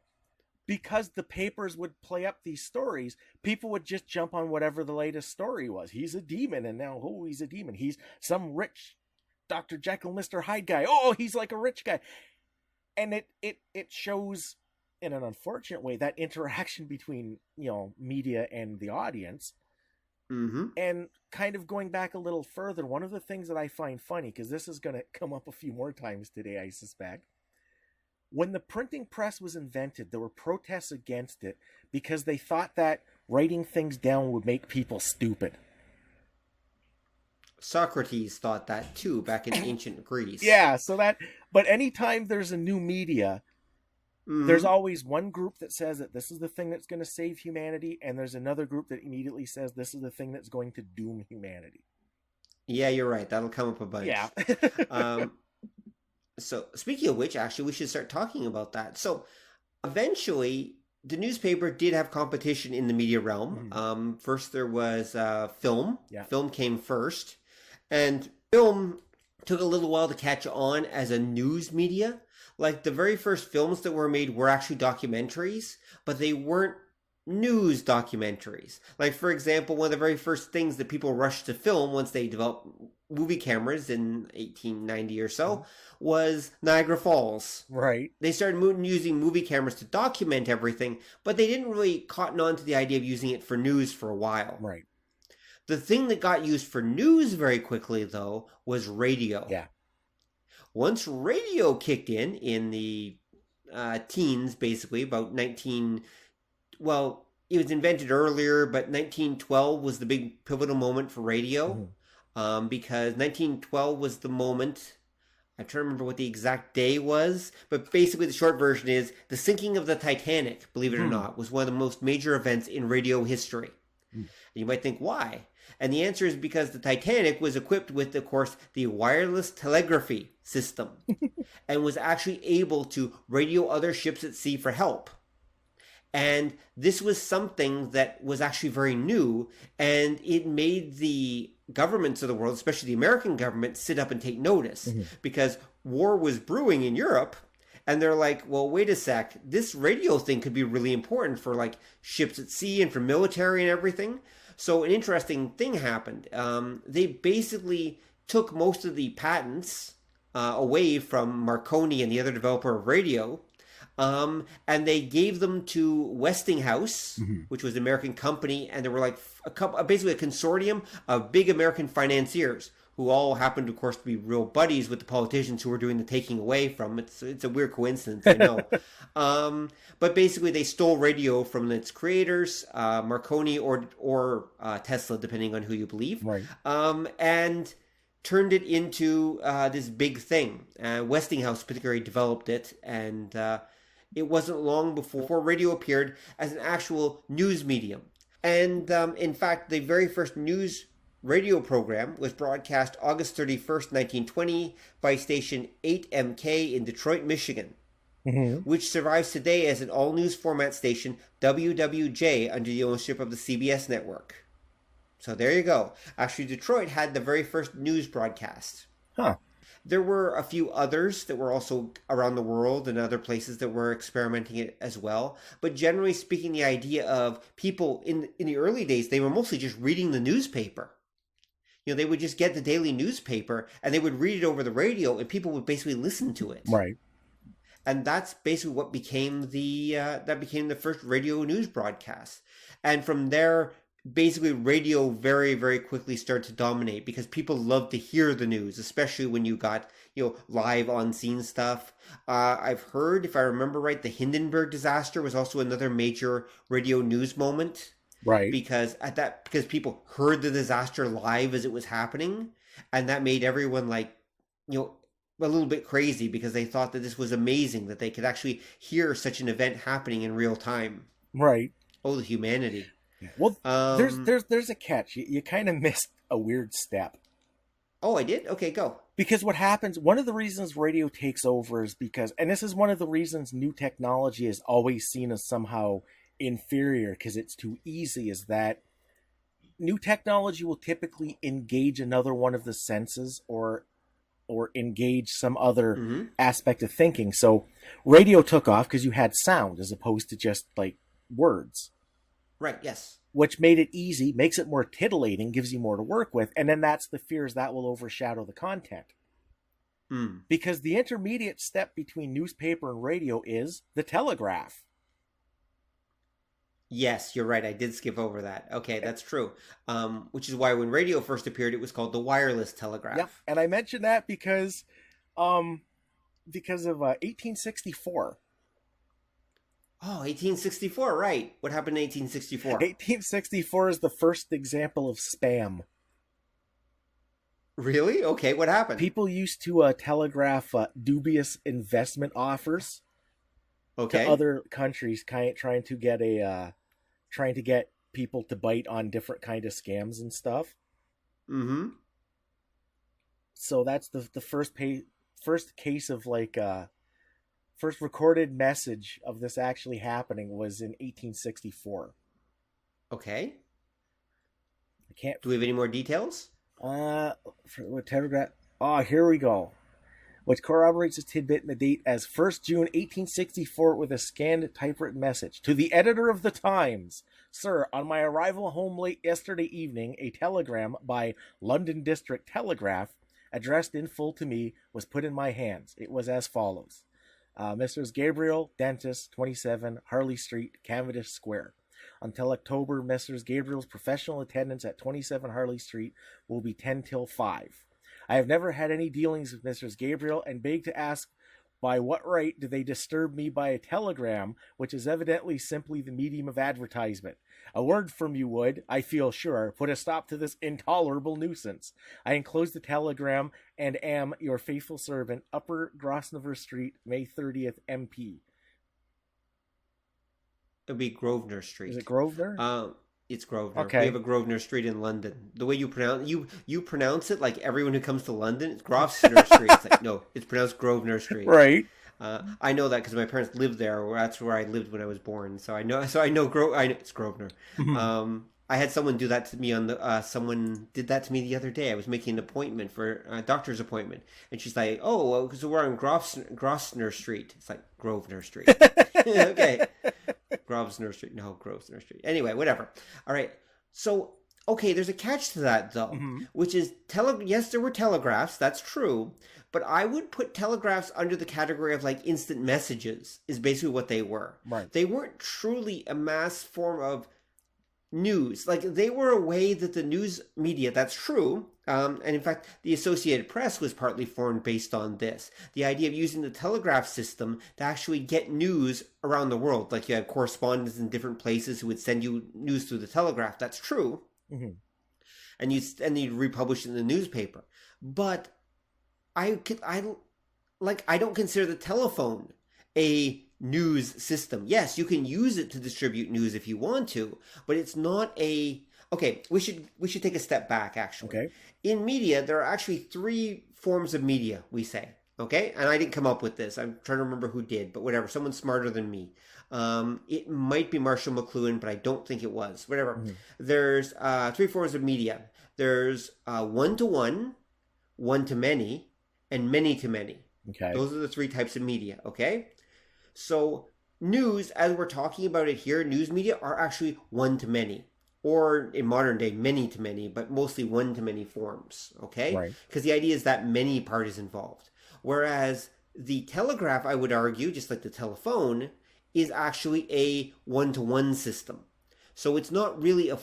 S3: because the papers would play up these stories, people would just jump on whatever the latest story was. He's a demon, and now, oh, he's a demon. He's some rich Dr. Jekyll, Mr. Hyde guy. Oh, he's like a rich guy. And it shows, in an unfortunate way, that interaction between, media and the audience. And kind of going back a little further, one of the things that I find funny, because this is going to come up a few more times today, I suspect. When the printing press was invented, there were protests against it because they thought that writing things down would make people stupid.
S2: Socrates thought that too back in ancient Greece.
S3: Yeah, but anytime there's a new media, there's always one group that says that this is the thing that's going to save humanity, and there's another group that immediately says this is the thing that's going to doom humanity.
S2: Yeah, you're right. That'll come up a bunch.
S3: Yeah.
S2: So, speaking of which, actually, we should start talking about that. So, eventually, the newspaper did have competition in the media realm. First, there was film. Yeah. Film came first. And film took a little while to catch on as a news media. Like, the very first films that were made were actually documentaries, but they weren't news documentaries. Like, for example, one of the very first things that people rushed to film once they developed movie cameras in 1890 or so was Niagara Falls.
S3: Right.
S2: They started using movie cameras to document everything, but they didn't really cotton on to the idea of using it for news for a while.
S3: Right.
S2: The thing that got used for news very quickly, though, was radio.
S3: Yeah.
S2: Once radio kicked in the teens, basically, about well, it was invented earlier, but 1912 was the big pivotal moment for radio. Because 1912 was the moment, I'm trying to remember what the exact day was, but basically the short version is the sinking of the Titanic, believe it or not, was one of the most major events in radio history. And you might think, why? And the answer is because the Titanic was equipped with, of course, the wireless telegraphy system and was actually able to radio other ships at sea for help. And this was something that was actually very new, and it made the governments of the world, especially the American government, sit up and take notice because war was brewing in Europe. And they're like, well, wait a sec, this radio thing could be really important for like ships at sea and for military and everything. So an interesting thing happened. They basically took most of the patents away from Marconi and the other developer of radio. And they gave them to Westinghouse, which was an American company, and there were like basically a consortium of big American financiers who all happened, of course, to be real buddies with the politicians who were doing the taking away from. It's a weird coincidence, I know. But basically, they stole radio from its creators, Marconi or Tesla, depending on who you believe,
S3: right?
S2: And turned it into this big thing. Westinghouse particularly developed it, and it wasn't long before radio appeared as an actual news medium. And in fact, the very first news radio program was broadcast August 31st, 1920 by station 8MK in Detroit, Michigan, which survives today as an all-news format station, WWJ, under the ownership of the CBS network. So there you go. Actually, Detroit had the very first news broadcast.
S3: Huh.
S2: There were a few others that were also around the world and other places that were experimenting it as well. But generally speaking, the idea of people in the early days, they were mostly just reading the newspaper. You know, they would just get the daily newspaper and they would read it over the radio, and people would basically listen to it.
S3: Right.
S2: And that's basically what became the first radio news broadcast. And from there, basically radio very, very quickly started to dominate because people loved to hear the news, especially when you got, live on scene stuff. I've heard, if I remember right, the Hindenburg disaster was also another major radio news moment.
S3: Right.
S2: Because people heard the disaster live as it was happening, and that made everyone a little bit crazy because they thought that this was amazing that they could actually hear such an event happening in real time.
S3: Right.
S2: Oh, the humanity.
S3: Well, there's a catch. You kind of missed a weird step.
S2: Oh, I did? Okay, go.
S3: Because what happens, one of the reasons radio takes over is because, and this is one of the reasons new technology is always seen as somehow inferior because it's too easy, is that new technology will typically engage another one of the senses or engage some other aspect of thinking. So radio took off because you had sound as opposed to just like words.
S2: Right, yes.
S3: Which made it easy, makes it more titillating, gives you more to work with, and then that's the fears that will overshadow the content. Because the intermediate step between newspaper and radio is the telegraph.
S2: Yes, you're right. I did skip over that. Okay, that's true. Which is why when radio first appeared, it was called the wireless telegraph.
S3: Yep, and I mentioned that because of 1864.
S2: Oh, 1864, right. What happened in 1864?
S3: 1864 is the first example of spam.
S2: Really? Okay, what happened?
S3: People used to telegraph dubious investment offers to other countries, trying to get people to bite on different kind of scams and stuff. So that's the first case of first recorded message of this actually happening was in 1864.
S2: Okay.
S3: Do
S2: we have any more details?
S3: For telegraph. Oh, here we go. Which corroborates this tidbit in the date as 1st June 1864 with a scanned typewritten message. To the editor of the Times. Sir, on my arrival home late yesterday evening, a telegram by London District Telegraph, addressed in full to me, was put in my hands. It was as follows. Mrs. Gabriel, dentist, 27, Harley Street, Cavendish Square. Until October, Messrs. Gabriel's professional attendance at 27 Harley Street will be 10 till 5. I have never had any dealings with Messrs. Gabriel and beg to ask by what right do they disturb me by a telegram, which is evidently simply the medium of advertisement. A word from you would, I feel sure, put a stop to this intolerable nuisance. I enclose the telegram and am your faithful servant, Upper Grosvenor Street, May 30th, MP.
S2: It'll be Grosvenor Street.
S3: Is it Grosvenor?
S2: It's Grosvenor.
S3: Okay.
S2: We have a Grosvenor Street in London. The way you pronounce it, like everyone who comes to London, it's Grosvenor Street. It's like, no, it's pronounced Grosvenor Street.
S3: Right.
S2: I know that because my parents lived there. That's where I lived when I was born. So I know it's Grosvenor. I had someone do that to me someone did that to me the other day. I was making an appointment for a doctor's appointment, and she's like, "Oh, well, because we're on Grosvenor Street." It's like Grosvenor Street. Okay, Grosvenor Street. No, Grosvenor Street. Anyway, whatever. All right. So Okay, there's a catch to that, though, which is, yes, there were telegraphs, that's true, but I would put telegraphs under the category of, like, instant messages, is basically what they were.
S3: Right.
S2: They weren't truly a mass form of news. Like, they were a way that the news media, that's true, and in fact, the Associated Press was partly formed based on this. The idea of using the telegraph system to actually get news around the world. Like, you had correspondents in different places who would send you news through the telegraph, that's true. And you'd republish it in the newspaper. But I don't consider the telephone a news system. Yes, you can use it to distribute news if you want to, but it's not a... Okay, we should take a step back, actually.
S3: Okay.
S2: In media, there are actually 3 forms of media, we say. Okay? And I didn't come up with this. I'm trying to remember who did, but whatever. Someone smarter than me. It might be Marshall McLuhan, but I don't think it was. Whatever. There's 3 forms of media. There's one-to-one, one-to-many, and many-to-many.
S3: Okay.
S2: Those are the 3 types of media, okay? So news, as we're talking about it here, news media are actually one-to-many. Or in modern day, many-to-many, but mostly one-to-many forms, okay?
S3: Right.
S2: Because the idea is that many parties involved. Whereas the telegraph, I would argue, just like the telephone, is actually a one-to-one system. So it's not really a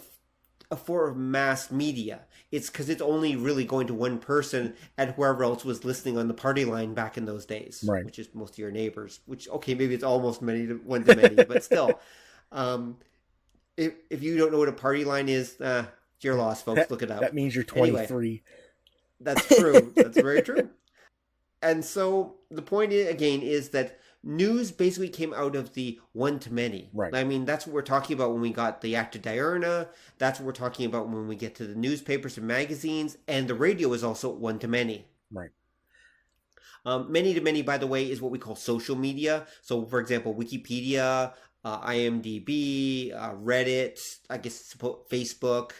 S2: form of mass media. It's because it's only really going to one person and whoever else was listening on the party line back in those days,
S3: right.
S2: Which is most of your neighbors. Which, okay, maybe it's almost one to many, but still. If you don't know what a party line is, it's your loss, folks. Look it up.
S3: That means you're 23.
S2: Anyway, that's true. That's very true. And so the point, again, is that news basically came out of the one-to-many.
S3: Right.
S2: I mean, that's what we're talking about when we got the Act of Diurna. That's what we're talking about when we get to the newspapers and magazines. And the radio is also one-to-many.
S3: Right.
S2: Many-to-many, by the way, is what we call social media. So, for example, Wikipedia, IMDb, Reddit, I guess Facebook.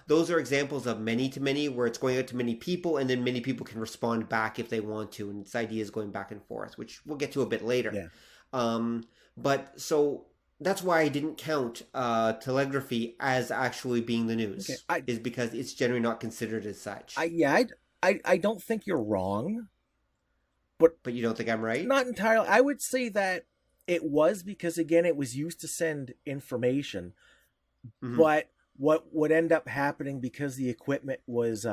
S2: Those are examples of many-to-many where it's going out to many people and then many people can respond back if they want to. And this idea is going back and forth, which we'll get to a bit later.
S3: Yeah.
S2: But so that's why I didn't count telegraphy as actually being the news, is because it's generally not considered as such.
S3: I don't think you're wrong.
S2: But you don't think I'm right?
S3: Not entirely. I would say that it was because, again, it was used to send information. But what would end up happening, because the equipment was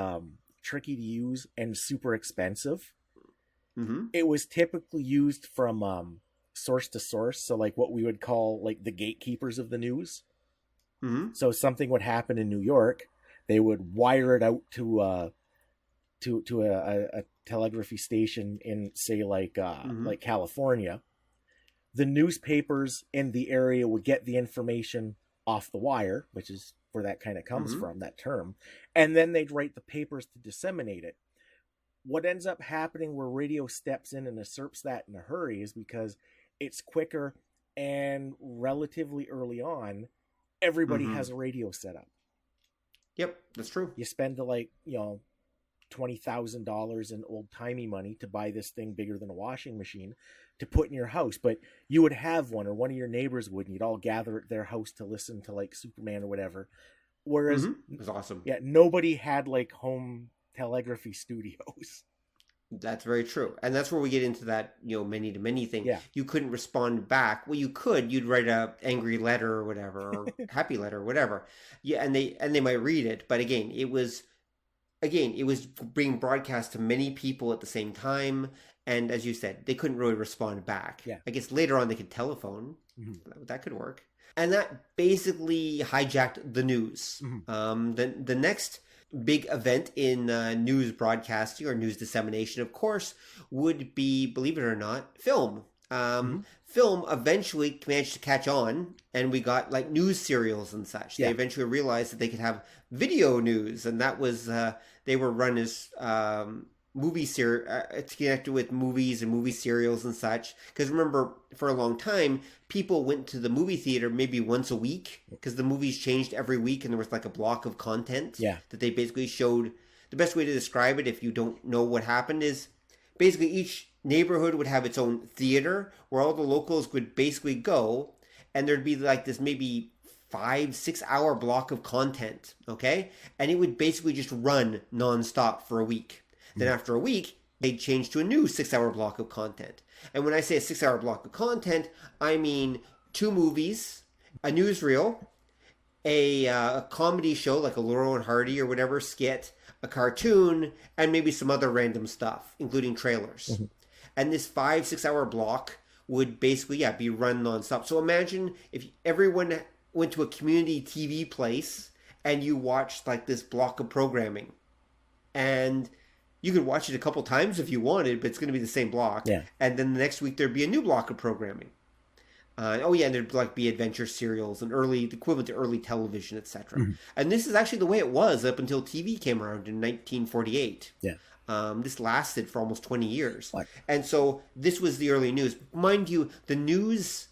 S3: tricky to use and super expensive, it was typically used from source to source. So like what we would call like the gatekeepers of the news. So something would happen in New York, they would wire it out to a telegraphy station in, say, like California. The newspapers in the area would get the information off the wire, which is where that kind of comes from, that term. And then they'd write the papers to disseminate it. What ends up happening where radio steps in and usurps that in a hurry is because it's quicker, and relatively early on, everybody has a radio set up.
S2: Yep, that's true.
S3: You spend $20,000 in old-timey money to buy this thing bigger than a washing machine to put in your house, but you would have one, or one of your neighbors would, and you'd all gather at their house to listen to like Superman or whatever. Whereas
S2: it was awesome.
S3: Yeah, nobody had like home telegraphy studios.
S2: That's very true. And that's where we get into that, many-to-many thing.
S3: Yeah. You
S2: couldn't respond back. Well, you could. You'd write a angry letter or whatever, or happy letter or whatever. Yeah, and they might read it, but again, it was being broadcast to many people at the same time. And as you said, they couldn't really respond back.
S3: Yeah.
S2: I guess later on they could telephone. That could work. And that basically hijacked the news. The next big event in news broadcasting or news dissemination, of course, would be, believe it or not, film. Film eventually managed to catch on, and we got like news serials and such. They eventually realized that they could have video news, and that was they were run as movie it's connected with movies and movie serials and such. Because remember, for a long time, people went to the movie theater maybe once a week because the movies changed every week, and there was like a block of content that they basically showed. The best way to describe it, if you don't know what happened, is basically each neighborhood would have its own theater where all the locals would basically go, and there'd be like this maybe 5-6 hour block of content, okay? And it would basically just run nonstop for a week. Then after a week, they'd change to a new 6 hour block of content. And when I say a 6 hour block of content, I mean 2 movies, a newsreel, a comedy show like a Laurel and Hardy or whatever skit, a cartoon, and maybe some other random stuff, including trailers. Mm-hmm. And this 5-6 hour block would basically, be run nonstop. So imagine if everyone went to a community TV place and you watched like this block of programming. And you could watch it a couple times if you wanted, but it's going to be the same block. Yeah. And then the next week there'd be a new block of programming. And there'd like be adventure serials and the equivalent to early television, etc. Mm-hmm. And this is actually the way it was up until TV came around in 1948. Yeah. This lasted for almost 20 years. What? And so this was the early news. Mind you, the newsreels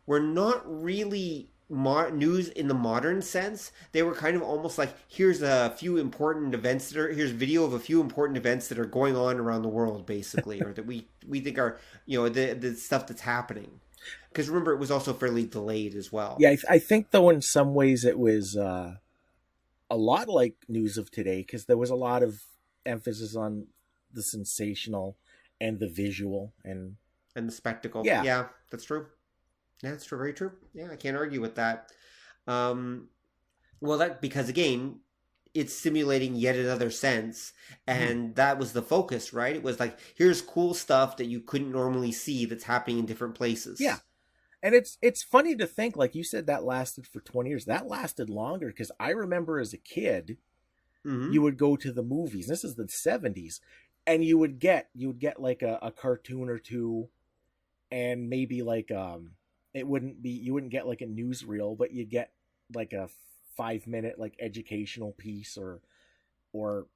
S2: were not really news in the modern sense. They were kind of almost like, here's video of a few important events that are going on around the world, basically, or that we think are, the stuff that's happening. Because remember, it was also fairly delayed as well.
S3: Yeah, I think, though, in some ways it was a lot like news of today, because there was a lot of emphasis on the sensational and the visual and
S2: the spectacle. Yeah, that's true. Yeah, that's true. Very true. Yeah, I can't argue with that. Because again, it's simulating yet another sense, and that was the focus, right? It was like, here's cool stuff that you couldn't normally see that's happening in different places.
S3: Yeah, and it's funny to think, like you said, that lasted for 20 years. That lasted longer, because I remember as a kid, you would go to the movies. This is the 70s, and you would get like a cartoon or two, and maybe like you wouldn't get like a newsreel, but you'd get like a 5-minute like educational piece or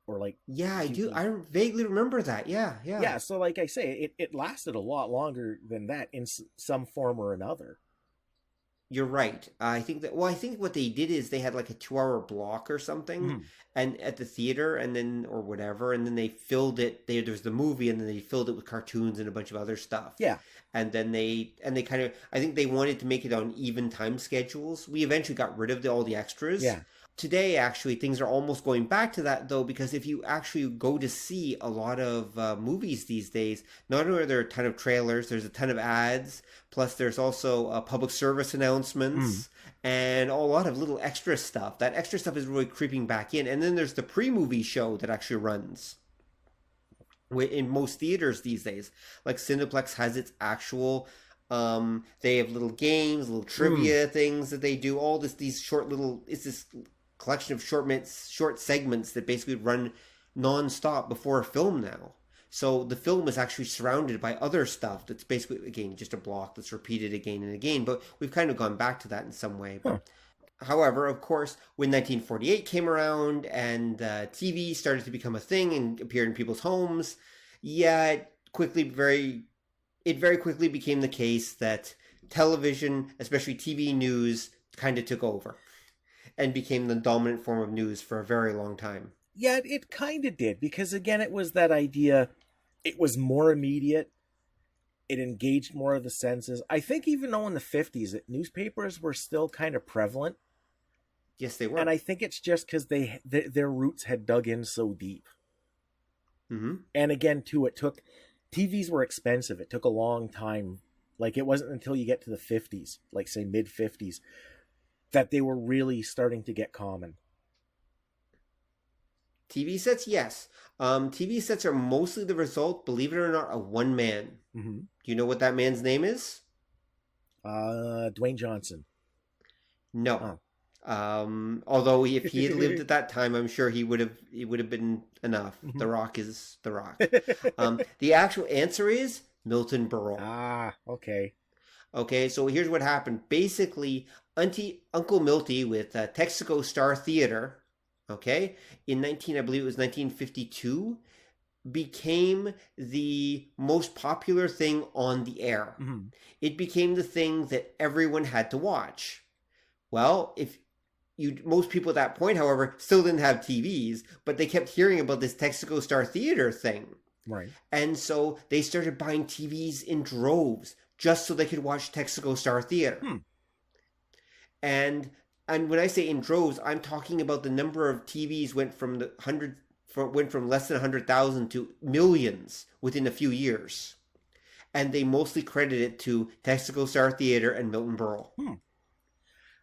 S3: like.
S2: Yeah, I do. I vaguely remember that. Yeah.
S3: So like I say, it lasted a lot longer than that in some form or another.
S2: You're right. I think what they did is they had like a 2-hour block or something, and at the theater, and then or whatever, and then they filled it. There's the movie, and then they filled it with cartoons and a bunch of other stuff. Yeah, and then they kind of, I think they wanted to make it on even time schedules. We eventually got rid of all the extras. Yeah. Today, actually, things are almost going back to that, though, because if you actually go to see a lot of movies these days, not only are there a ton of trailers, there's a ton of ads, plus there's also public service announcements and a lot of little extra stuff. That extra stuff is really creeping back in. And then there's the pre-movie show that actually runs in most theaters these days. Like Cineplex has its actual... they have little games, little trivia things that they do. All these short little... It's this collection of short segments that basically run non-stop before a film now. So the film is actually surrounded by other stuff that's basically, again, just a block that's repeated again and again. But we've kind of gone back to that in some way. However, of course, when 1948 came around and TV started to become a thing and appeared in people's homes, it very quickly became the case that television, especially TV news, kind of took over and became the dominant form of news for a very long time.
S3: Yeah, it kind of did, because again, it was that idea, it was more immediate, it engaged more of the senses. I think even though in the 50s, newspapers were still kind of prevalent.
S2: Yes, they were.
S3: And I think it's just because their roots had dug in so deep. Mm-hmm. And again, too, TVs were expensive. It took a long time. Like, it wasn't until you get to the 50s, like say mid-50s, that they were really starting to get common.
S2: TV sets, yes. TV sets are mostly the result, believe it or not, of one man. Mm-hmm. Do you know what that man's name is?
S3: Dwayne Johnson.
S2: No. Although if he had lived at that time, I'm sure it would have been enough. Mm-hmm. The Rock is The Rock. The actual answer is Milton Berle.
S3: Ah, okay.
S2: Okay, so here's what happened. Basically, Uncle Milty with Texaco Star Theater, okay, in 1952, became the most popular thing on the air. Mm-hmm. It became the thing that everyone had to watch. Well, most people at that point, however, still didn't have TVs, but they kept hearing about this Texaco Star Theater thing. Right. And so they started buying TVs in droves. just so they could watch Texaco Star Theater. And when I say in droves, I'm talking about the number of TVs went from less than 100,000 to millions within a few years. And they mostly credit it to Texaco Star Theater and Milton Berle.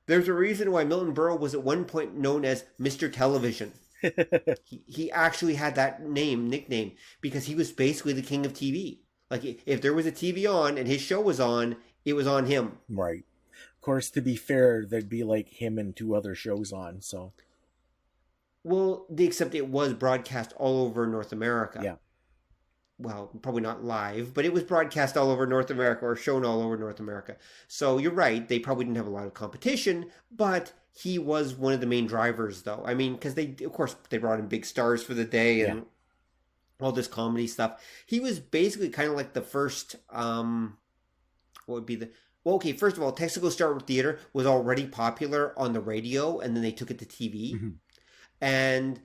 S2: There's a reason why Milton Berle was at one point known as Mr. Television. he actually had that nickname, because he was basically the king of TV. Like, if there was a TV on and his show was on, it was on him.
S3: Right. Of course, to be fair, there'd be like him and 2 other shows on, so.
S2: Well, except it was broadcast all over North America.
S3: Yeah.
S2: Well, probably not live, but it was broadcast all over North America, or shown all over North America. So you're right, they probably didn't have a lot of competition, but he was one of the main drivers, though. I mean, because they brought in big stars for the day and all this comedy stuff. He was basically kind of like the first, first of all, Texaco Star Theater was already popular on the radio, and then they took it to TV. And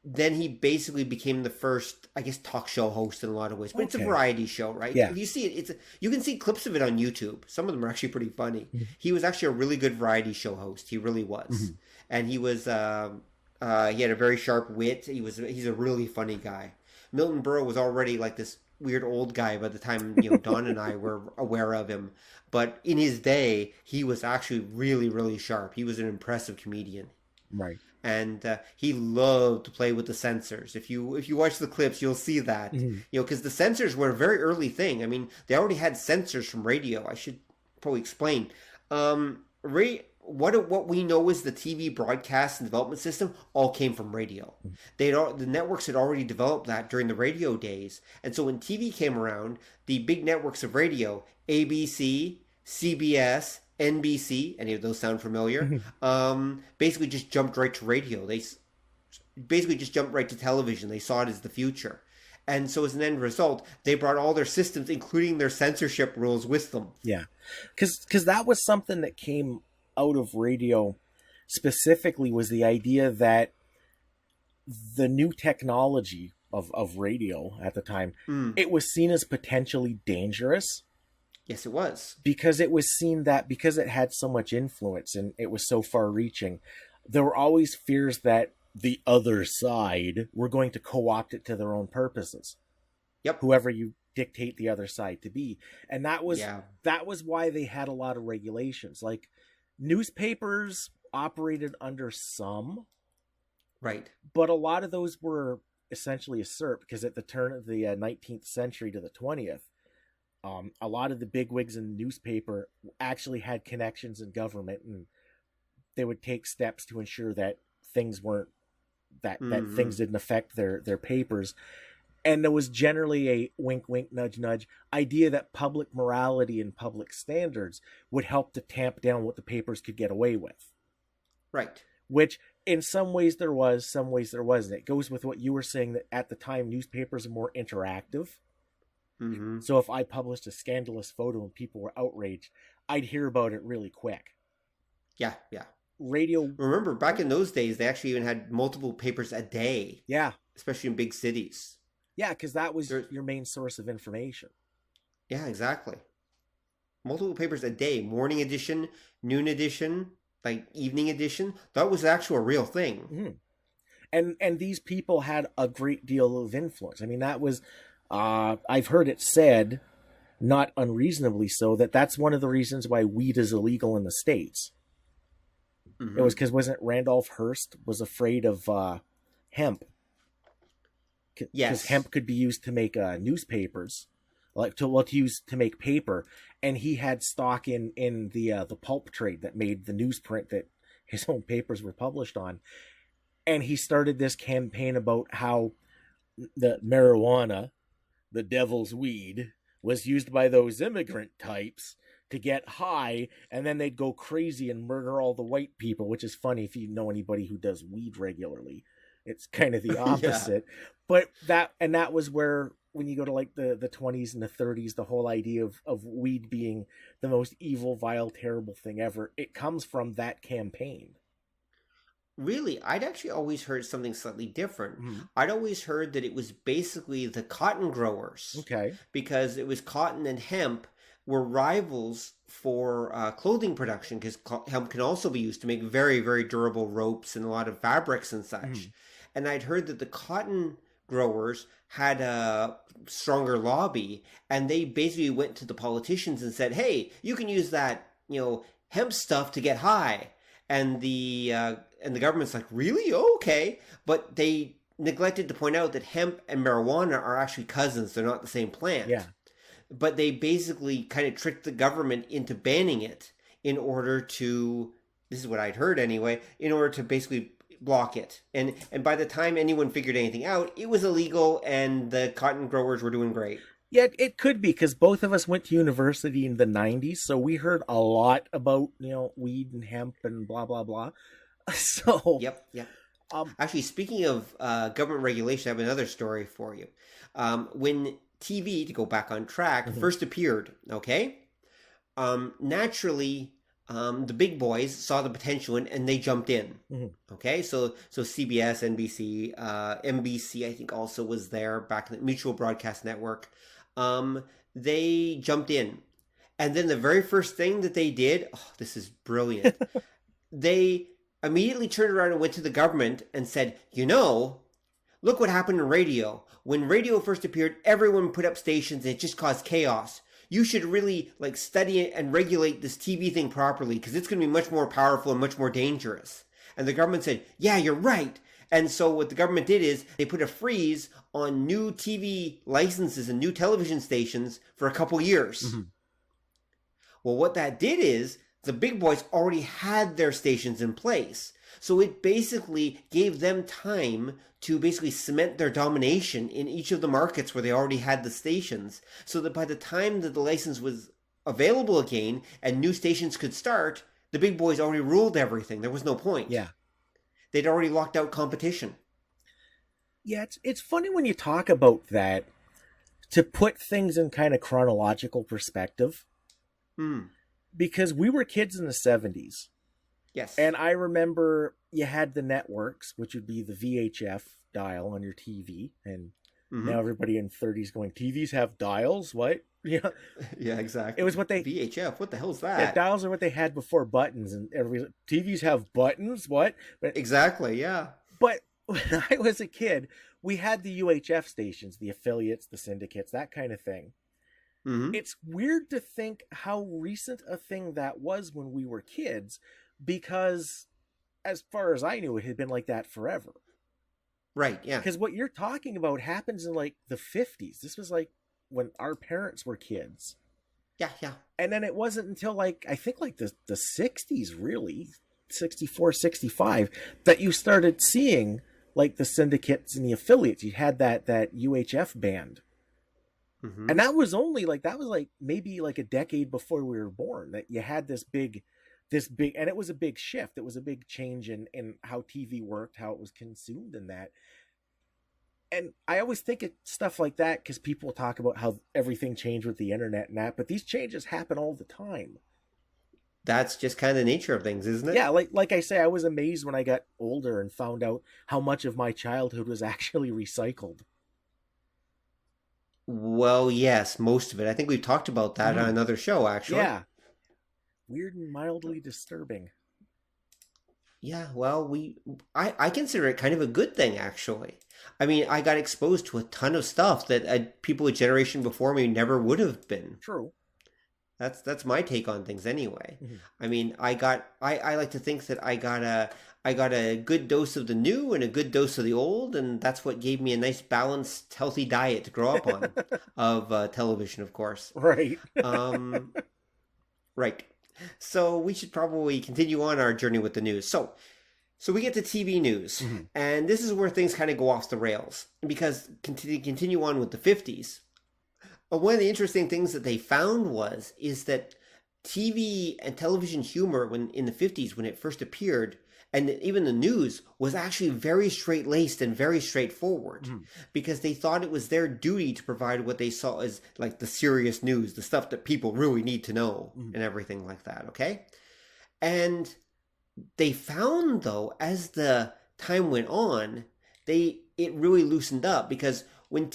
S2: then he basically became the first, I guess, talk show host in a lot of ways. But it's a variety show, right?
S3: Yeah.
S2: If you see it, you can see clips of it on YouTube. Some of them are actually pretty funny. He was actually a really good variety show host. He really was. And he was, he had a very sharp wit. He's a really funny guy. Milton Berle was already like this weird old guy by the time, Don and I were aware of him. But in his day, he was actually really, really sharp. He was an impressive comedian.
S3: Right.
S2: And he loved to play with the censors. If you watch the clips, you'll see that. Because the censors were a very early thing. I mean, they already had censors from radio. I should probably explain. What we know is the TV broadcast and development system all came from radio. The networks had already developed that during the radio days. And so when TV came around, the big networks of radio, ABC, CBS, NBC, any of those sound familiar, basically just jumped right to radio. They basically just jumped right to television. They saw it as the future. And so as an end result, they brought all their systems, including their censorship rules, with them. Yeah.
S3: Because that was something that came out of radio specifically, was the idea that the new technology of radio at the time, it was seen as potentially dangerous.
S2: Yes, it was.
S3: Because it was seen that because it had so much influence and it was so far-reaching, there were always fears that the other side were going to co-opt it to their own purposes.
S2: Yep.
S3: Whoever you dictate the other side to be. And that was why they had a lot of regulations. Like, newspapers operated under some.
S2: Right.
S3: But a lot of those were essentially usurped, because at the turn of the 19th century to the 20th, a lot of the bigwigs in the newspaper actually had connections in government, and they would take steps to ensure that things weren't that things didn't affect their papers. And there was generally a wink, wink, nudge, nudge idea that public morality and public standards would help to tamp down what the papers could get away with.
S2: Right.
S3: Which in some ways there was, some ways there wasn't. It goes with what you were saying, that at the time newspapers are more interactive. So if I published a scandalous photo and people were outraged, I'd hear about it really quick.
S2: Yeah.
S3: Radio.
S2: Remember, back in those days, they actually even had multiple papers a day.
S3: Yeah.
S2: Especially in big cities.
S3: Yeah, because that was your main source of information.
S2: Yeah, exactly. Multiple papers a day. Morning edition, noon edition, like evening edition. That was actually a real thing.
S3: And these people had a great deal of influence. I mean, that was... I've heard it said, not unreasonably so, that's one of the reasons why weed is illegal in the States. It was because, wasn't Randolph Hearst was afraid of hemp?
S2: Yes.
S3: Because hemp could be used to make newspapers, to use to make paper, and he had stock in the pulp trade that made the newsprint that his own papers were published on. And he started this campaign about how the marijuana, the devil's weed, was used by those immigrant types to get high, and then they'd go crazy and murder all the white people, which is funny if you know anybody who does weed regularly. It's kind of the opposite. But that was where, when you go to like the 20s and the 30s, the whole idea of weed being the most evil, vile, terrible thing ever, it comes from that campaign.
S2: Really? I'd actually always heard something slightly different. I'd always heard that it was basically the cotton growers.
S3: Okay.
S2: Because it was cotton and hemp were rivals for clothing production, because hemp can also be used to make very, very durable ropes and a lot of fabrics and such. And I'd heard that the cotton growers had a stronger lobby, and they basically went to the politicians and said, hey, you can use that, hemp stuff to get high. And the government's like, really? Oh, okay. But they neglected to point out that hemp and marijuana are actually cousins. They're not the same plant.
S3: Yeah.
S2: But they basically kind of tricked the government into banning it in order to, this is what I'd heard anyway, in order to basically block it. And by the time anyone figured anything out, it was illegal and the cotton growers were doing great.
S3: Yeah, it could be, because both of us went to university in the 90s, so we heard a lot about, weed and hemp and blah, blah, blah. So...
S2: Yep. Actually, speaking of government regulation, I have another story for you. When TV, to go back on track, first appeared, okay? Naturally, the big boys saw the potential and they jumped in, okay? So CBS, NBC, NBC, I think also was there back in the Mutual Broadcast Network. They jumped in. And then the very first thing that they did, this is brilliant. They immediately turned around and went to the government and said, look what happened in radio. When radio first appeared, everyone put up stations and it just caused chaos. You should really study it and regulate this TV thing properly, because it's going to be much more powerful and much more dangerous. And the government said, yeah, you're right. And so what the government did is they put a freeze on new TV licenses and new television stations for a couple years. Well, what that did is the big boys already had their stations in place. So it basically gave them time to basically cement their domination in each of the markets where they already had the stations, so that by the time that the license was available again and new stations could start, the big boys already ruled everything. There was no point.
S3: Yeah.
S2: They'd already locked out competition.
S3: Yeah, it's funny when you talk about that, to put things in kind of chronological perspective. Because we were kids in the 70s.
S2: Yes.
S3: And I remember you had the networks, which would be the VHF dial on your TV. And now everybody in 30s going, TVs have dials? What? Yeah.
S2: Yeah, exactly.
S3: It was what they...
S2: VHF, what the hell's that?
S3: Yeah, dials are what they had before buttons. And TVs have buttons? What? But,
S2: exactly, yeah.
S3: But when I was a kid, we had the UHF stations, the affiliates, the syndicates, that kind of thing. It's weird to think how recent a thing that was when we were kids, because as far as I knew, it had been like that forever.
S2: Right, yeah.
S3: Because what you're talking about happens in the 50s. This was when our parents were kids.
S2: Yeah.
S3: And then it wasn't until I think the 60s, really, 64, 65, that you started seeing the syndicates and the affiliates. You had that UHF band. And that was only maybe a decade before we were born, that you had this big, and it was a big shift. It was a big change in how TV worked, how it was consumed in that. And I always think of stuff like that because people talk about how everything changed with the internet and that, but these changes happen all the time.
S2: That's just kind of the nature of things, isn't it?
S3: Yeah, like I say, I was amazed when I got older and found out how much of my childhood was actually recycled.
S2: Well, yes, most of it. I think we've talked about that on another show, actually.
S3: Yeah. Weird and mildly disturbing.
S2: Yeah, well, I consider it kind of a good thing, actually. I mean, I got exposed to a ton of stuff that people a generation before me never would have been.
S3: True.
S2: That's my take on things anyway. I mean, I like to think that I got a good dose of the new and a good dose of the old, and that's what gave me a nice balanced, healthy diet to grow up on of television, of course.
S3: Right.
S2: Right. So we should probably continue on our journey with the news. So we get to TV news, and this is where things kind of go off the rails, because continue on with the 50s. One of the interesting things that they found is that TV and television humor in the 50s, when it first appeared, and even the news, was actually very straight-laced and very straightforward, because they thought it was their duty to provide what they saw as the serious news, the stuff that people really need to know, and everything like that, okay? And they found, though, as the time went on, it really loosened up, because when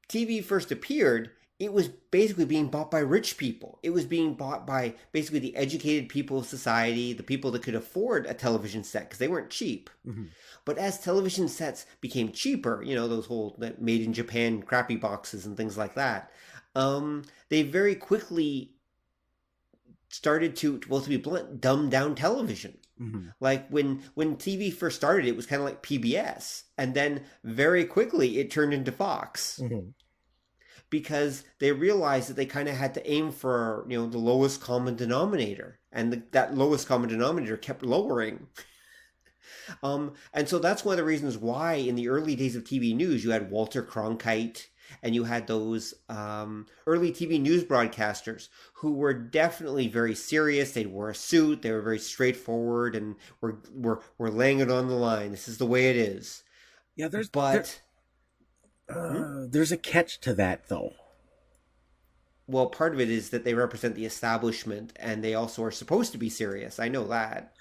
S2: TV first appeared, it was basically being bought by rich people. It was being bought by basically the educated people of society, the people that could afford a television set because they weren't cheap. Mm-hmm. But as television sets became cheaper, those whole made in Japan crappy boxes and things like that, they very quickly started to be blunt, dumb down television. Mm-hmm. Like when TV first started, it was kind of like PBS. And then very quickly it turned into Fox. Mm-hmm. Because they realized that they kind of had to aim for, the lowest common denominator. And that lowest common denominator kept lowering. And so that's one of the reasons why in the early days of TV news, you had Walter Cronkite and you had those early TV news broadcasters who were definitely very serious. They wore a suit. They were very straightforward and were laying it on the line. This is the way it is.
S3: Yeah, there's a catch to that, though.
S2: Well, part of it is that they represent the establishment, and they also are supposed to be serious. I know that.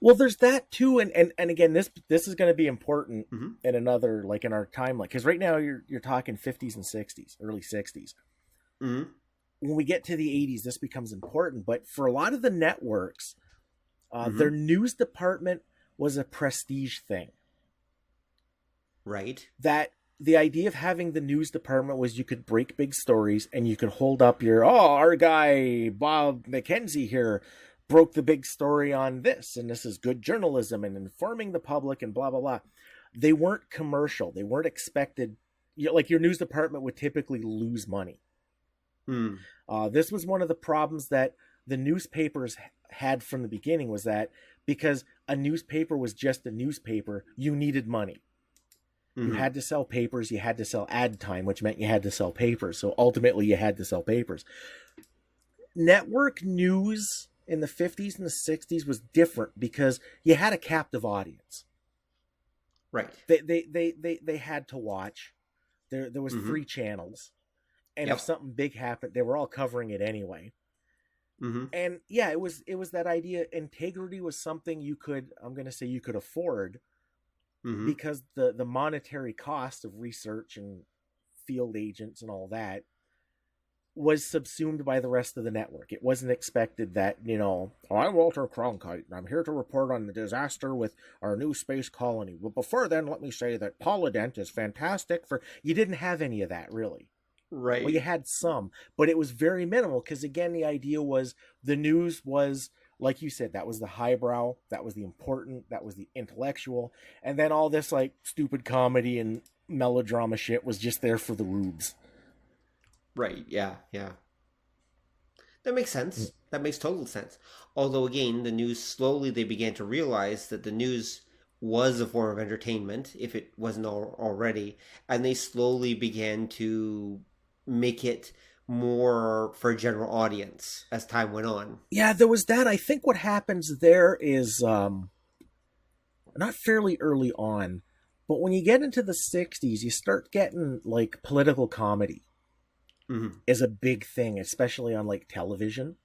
S3: Well, there's that too, and again, this is going to be important in another, like in our timeline, because right now you're talking 50s and 60s, early 60s. Mm-hmm. When we get to the 80s, this becomes important. But for a lot of the networks, their news department was a prestige thing.
S2: Right.
S3: That the idea of having the news department was you could break big stories and you could hold up our guy, Bob McKenzie here, broke the big story on this, and this is good journalism and informing the public and blah, blah, blah. They weren't commercial. They weren't expected. Like your news department would typically lose money. This was one of the problems that the newspapers had from the beginning, was that because a newspaper was just a newspaper, you needed money. You had to sell papers, you had to sell ad time, which meant you had to sell papers. So ultimately you had to sell papers. Network news in the 50s and the 60s was different because you had a captive audience.
S2: Right.
S3: They had to watch. There was 3 channels. And if something big happened, they were all covering it anyway. Mm-hmm. And yeah, it was that idea. Integrity was something you could afford. Mm-hmm. Because the monetary cost of research and field agents and all that was subsumed by the rest of the network. It wasn't expected that, I'm Walter Cronkite and I'm here to report on the disaster with our new space colony. But before then, let me say that Polydent is fantastic you didn't have any of that, really.
S2: Right.
S3: Well, you had some, but it was very minimal because, again, the idea was the news was, like you said, that was the highbrow, that was the important, that was the intellectual, and then all this like stupid comedy and melodrama shit was just there for the rubes.
S2: Right, yeah. That makes sense. That makes total sense. Although, again, the news, slowly they began to realize that the news was a form of entertainment, if it wasn't already, and they slowly began to make it more for a general audience as time went on.
S3: Yeah, there was that. I think what happens there is not fairly early on, but when you get into the 60s, you start getting like political comedy is a big thing, especially on like television.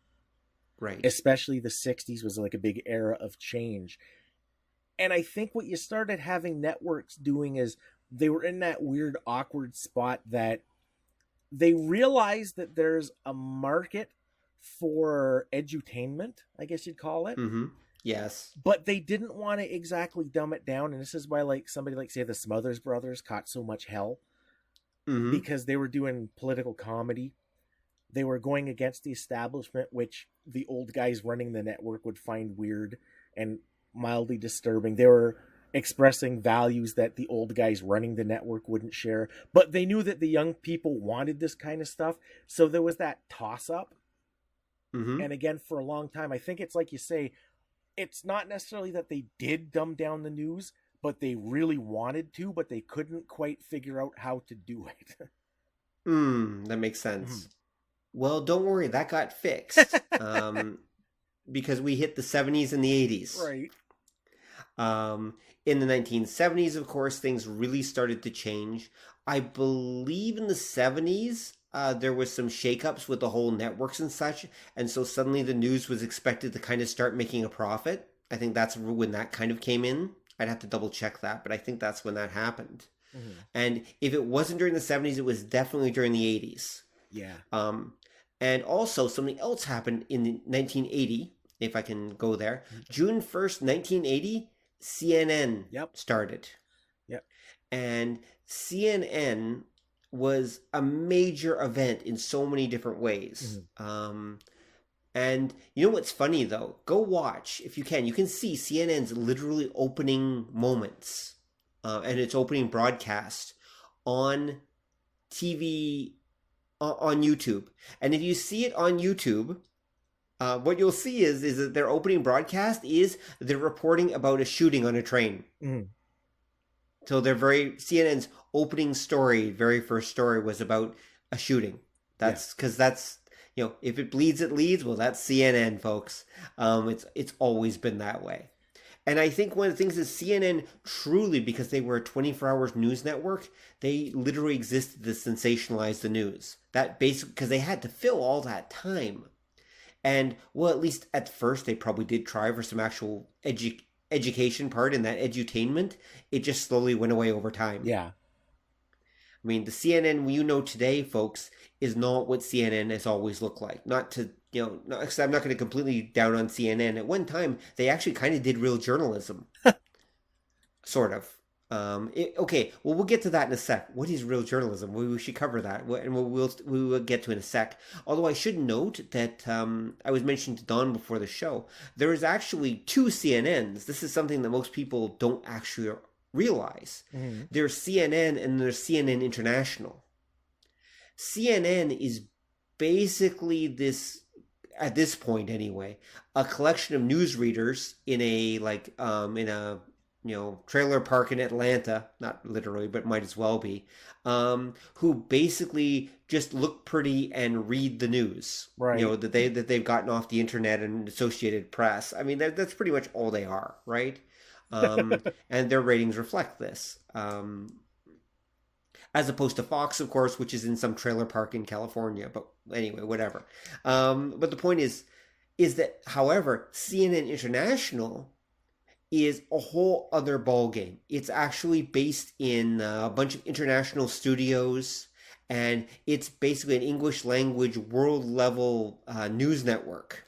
S2: Right.
S3: Especially the 60s was like a big era of change. And I think what you started having networks doing is they were in that weird, awkward spot that they realized that there's a market for edutainment, I guess you'd call it.
S2: Mm-hmm. Yes.
S3: But they didn't want to exactly dumb it down. And this is why, like, somebody like, say, the Smothers Brothers caught so much hell. Because they were doing political comedy. They were going against the establishment, which the old guys running the network would find weird and mildly disturbing. They were expressing values that the old guys running the network wouldn't share, but they knew that the young people wanted this kind of stuff, so there was that toss-up. And again, for a long time, I think it's like you say, it's not necessarily that they did dumb down the news, but they really wanted to, but they couldn't quite figure out how to do it.
S2: That makes sense. Well, don't worry, that got fixed. Because we hit the 70s and the 80s.
S3: Right.
S2: In the 1970s, of course, things really started to change. I believe in the 70s, there was some shakeups with the whole networks and such. And so suddenly the news was expected to kind of start making a profit. I think that's when that kind of came in. I'd have to double check that, but I think that's when that happened. And if it wasn't during the 70s, it was definitely during the 80s.
S3: Yeah.
S2: And also something else happened in 1980, if I can go there. June 1st, 1980, CNN started.
S3: Yep.
S2: And CNN was a major event in so many different ways. And you know what's funny, though? Go watch, if you can. You can see CNN's literally opening moments and its opening broadcast on TV, on YouTube. And if you see it on YouTube, what you'll see is that their opening broadcast is they're reporting about a shooting on a train. So CNN's opening story, very first story, was about a shooting. That's because that's, if it bleeds, it leads. Well, that's CNN, folks. It's always been that way. And I think one of the things is CNN truly, because they were a 24-hour news network, they literally existed to sensationalize the news. That basically, because they had to fill all that time. And, well, at least at first, they probably did try for some actual education part in that edutainment. It just slowly went away over time.
S3: Yeah.
S2: I mean, the CNN you know today, folks, is not what CNN has always looked like. Not to, I'm not going to completely down on CNN. At one time, they actually kind of did real journalism. Sort of. Okay, well, we'll get to that in a sec. What is real journalism? We should cover that, and we will get to it in a sec. Although I should note that I was mentioning to Don before the show, there is actually 2 CNNs. This is something that most people don't actually realize. There's CNN and there's CNN International. CNN is basically this, at this point anyway, a collection of newsreaders in a trailer park in Atlanta, not literally, but might as well be, who basically just look pretty and read the news,
S3: right?
S2: That they've gotten off the internet and Associated Press. I mean, that's pretty much all they are, right? And their ratings reflect this, as opposed to Fox, of course, which is in some trailer park in California. But anyway, whatever. But the point is that, however, CNN International is a whole other ballgame. It's actually based in a bunch of international studios, and it's basically an English language world level news network.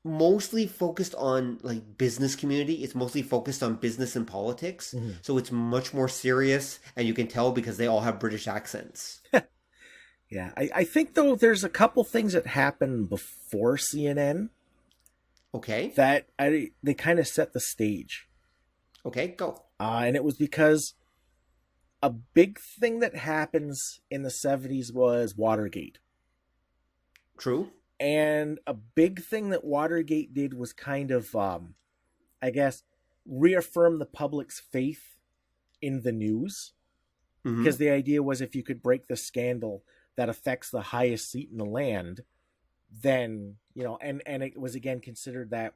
S2: Mostly focused on business community. It's mostly focused on business and politics. So it's much more serious, and you can tell because they all have British accents.
S3: Yeah, I think though there's a couple things that happened before CNN.
S2: Okay.
S3: That they kind of set the stage.
S2: Okay, go.
S3: And it was because a big thing that happens in the 70s was Watergate.
S2: True.
S3: And a big thing that Watergate did was kind of, reaffirm the public's faith in the news. Because the idea was if you could break the scandal that affects the highest seat in the land, then, and it was again considered that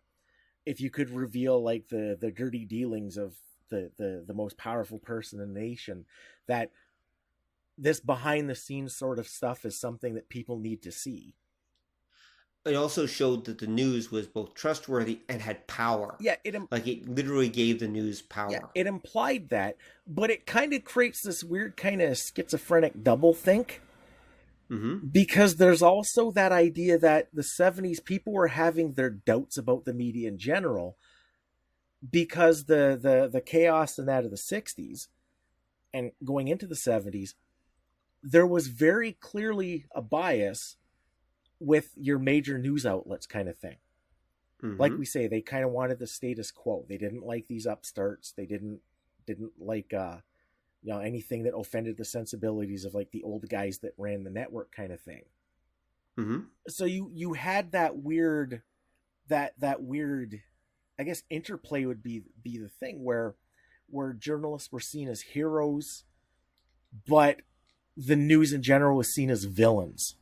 S3: if you could reveal the dirty dealings of the most powerful person in the nation, that this behind the scenes sort of stuff is something that people need to see.
S2: It also showed that the news was both trustworthy and had power.
S3: Yeah,
S2: it literally gave the news power.
S3: Yeah, it implied that, but it kind of creates this weird kind of schizophrenic doublethink. Because there's also that idea that the 70s people were having their doubts about the media in general because the chaos and that of the 60s and going into the 70s, there was very clearly a bias with your major news outlets kind of thing. Like we say, they kind of wanted the status quo. They didn't like these upstarts. They didn't like anything that offended the sensibilities of the old guys that ran the network kind of thing. So you had that weird, I guess interplay would be the thing where journalists were seen as heroes, but the news in general was seen as villains.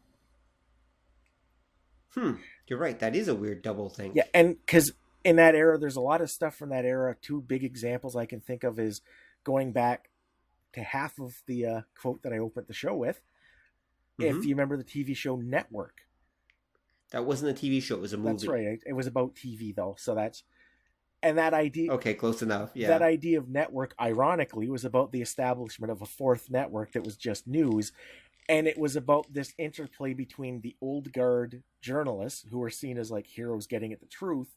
S2: You're right. That is a weird double thing.
S3: Yeah, and because in that era, there's a lot of stuff from that era. 2 big examples I can think of is going back to half of the quote that I opened the show with. If you remember the TV show Network.
S2: That wasn't a TV show. It was a movie.
S3: That's right. It was about TV, though. So and that idea...
S2: Okay, close enough. Yeah.
S3: That idea of network, ironically, was about the establishment of a 4th network that was just news. And it was about this interplay between the old guard journalists, who were seen as like heroes getting at the truth,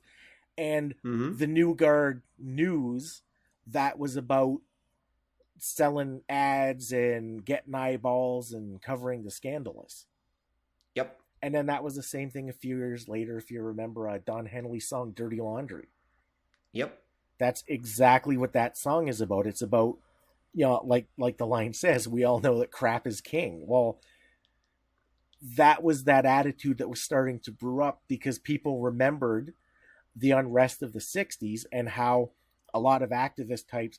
S3: and the new guard news that was about selling ads and getting eyeballs and covering the scandalous.
S2: Yep.
S3: And then that was the same thing a few years later, if you remember Don Henley's song Dirty Laundry.
S2: Yep.
S3: That's exactly what that song is about. It's about, like the line says, we all know that crap is king. Well, that was that attitude that was starting to brew up because people remembered the unrest of the 60s and how a lot of activist types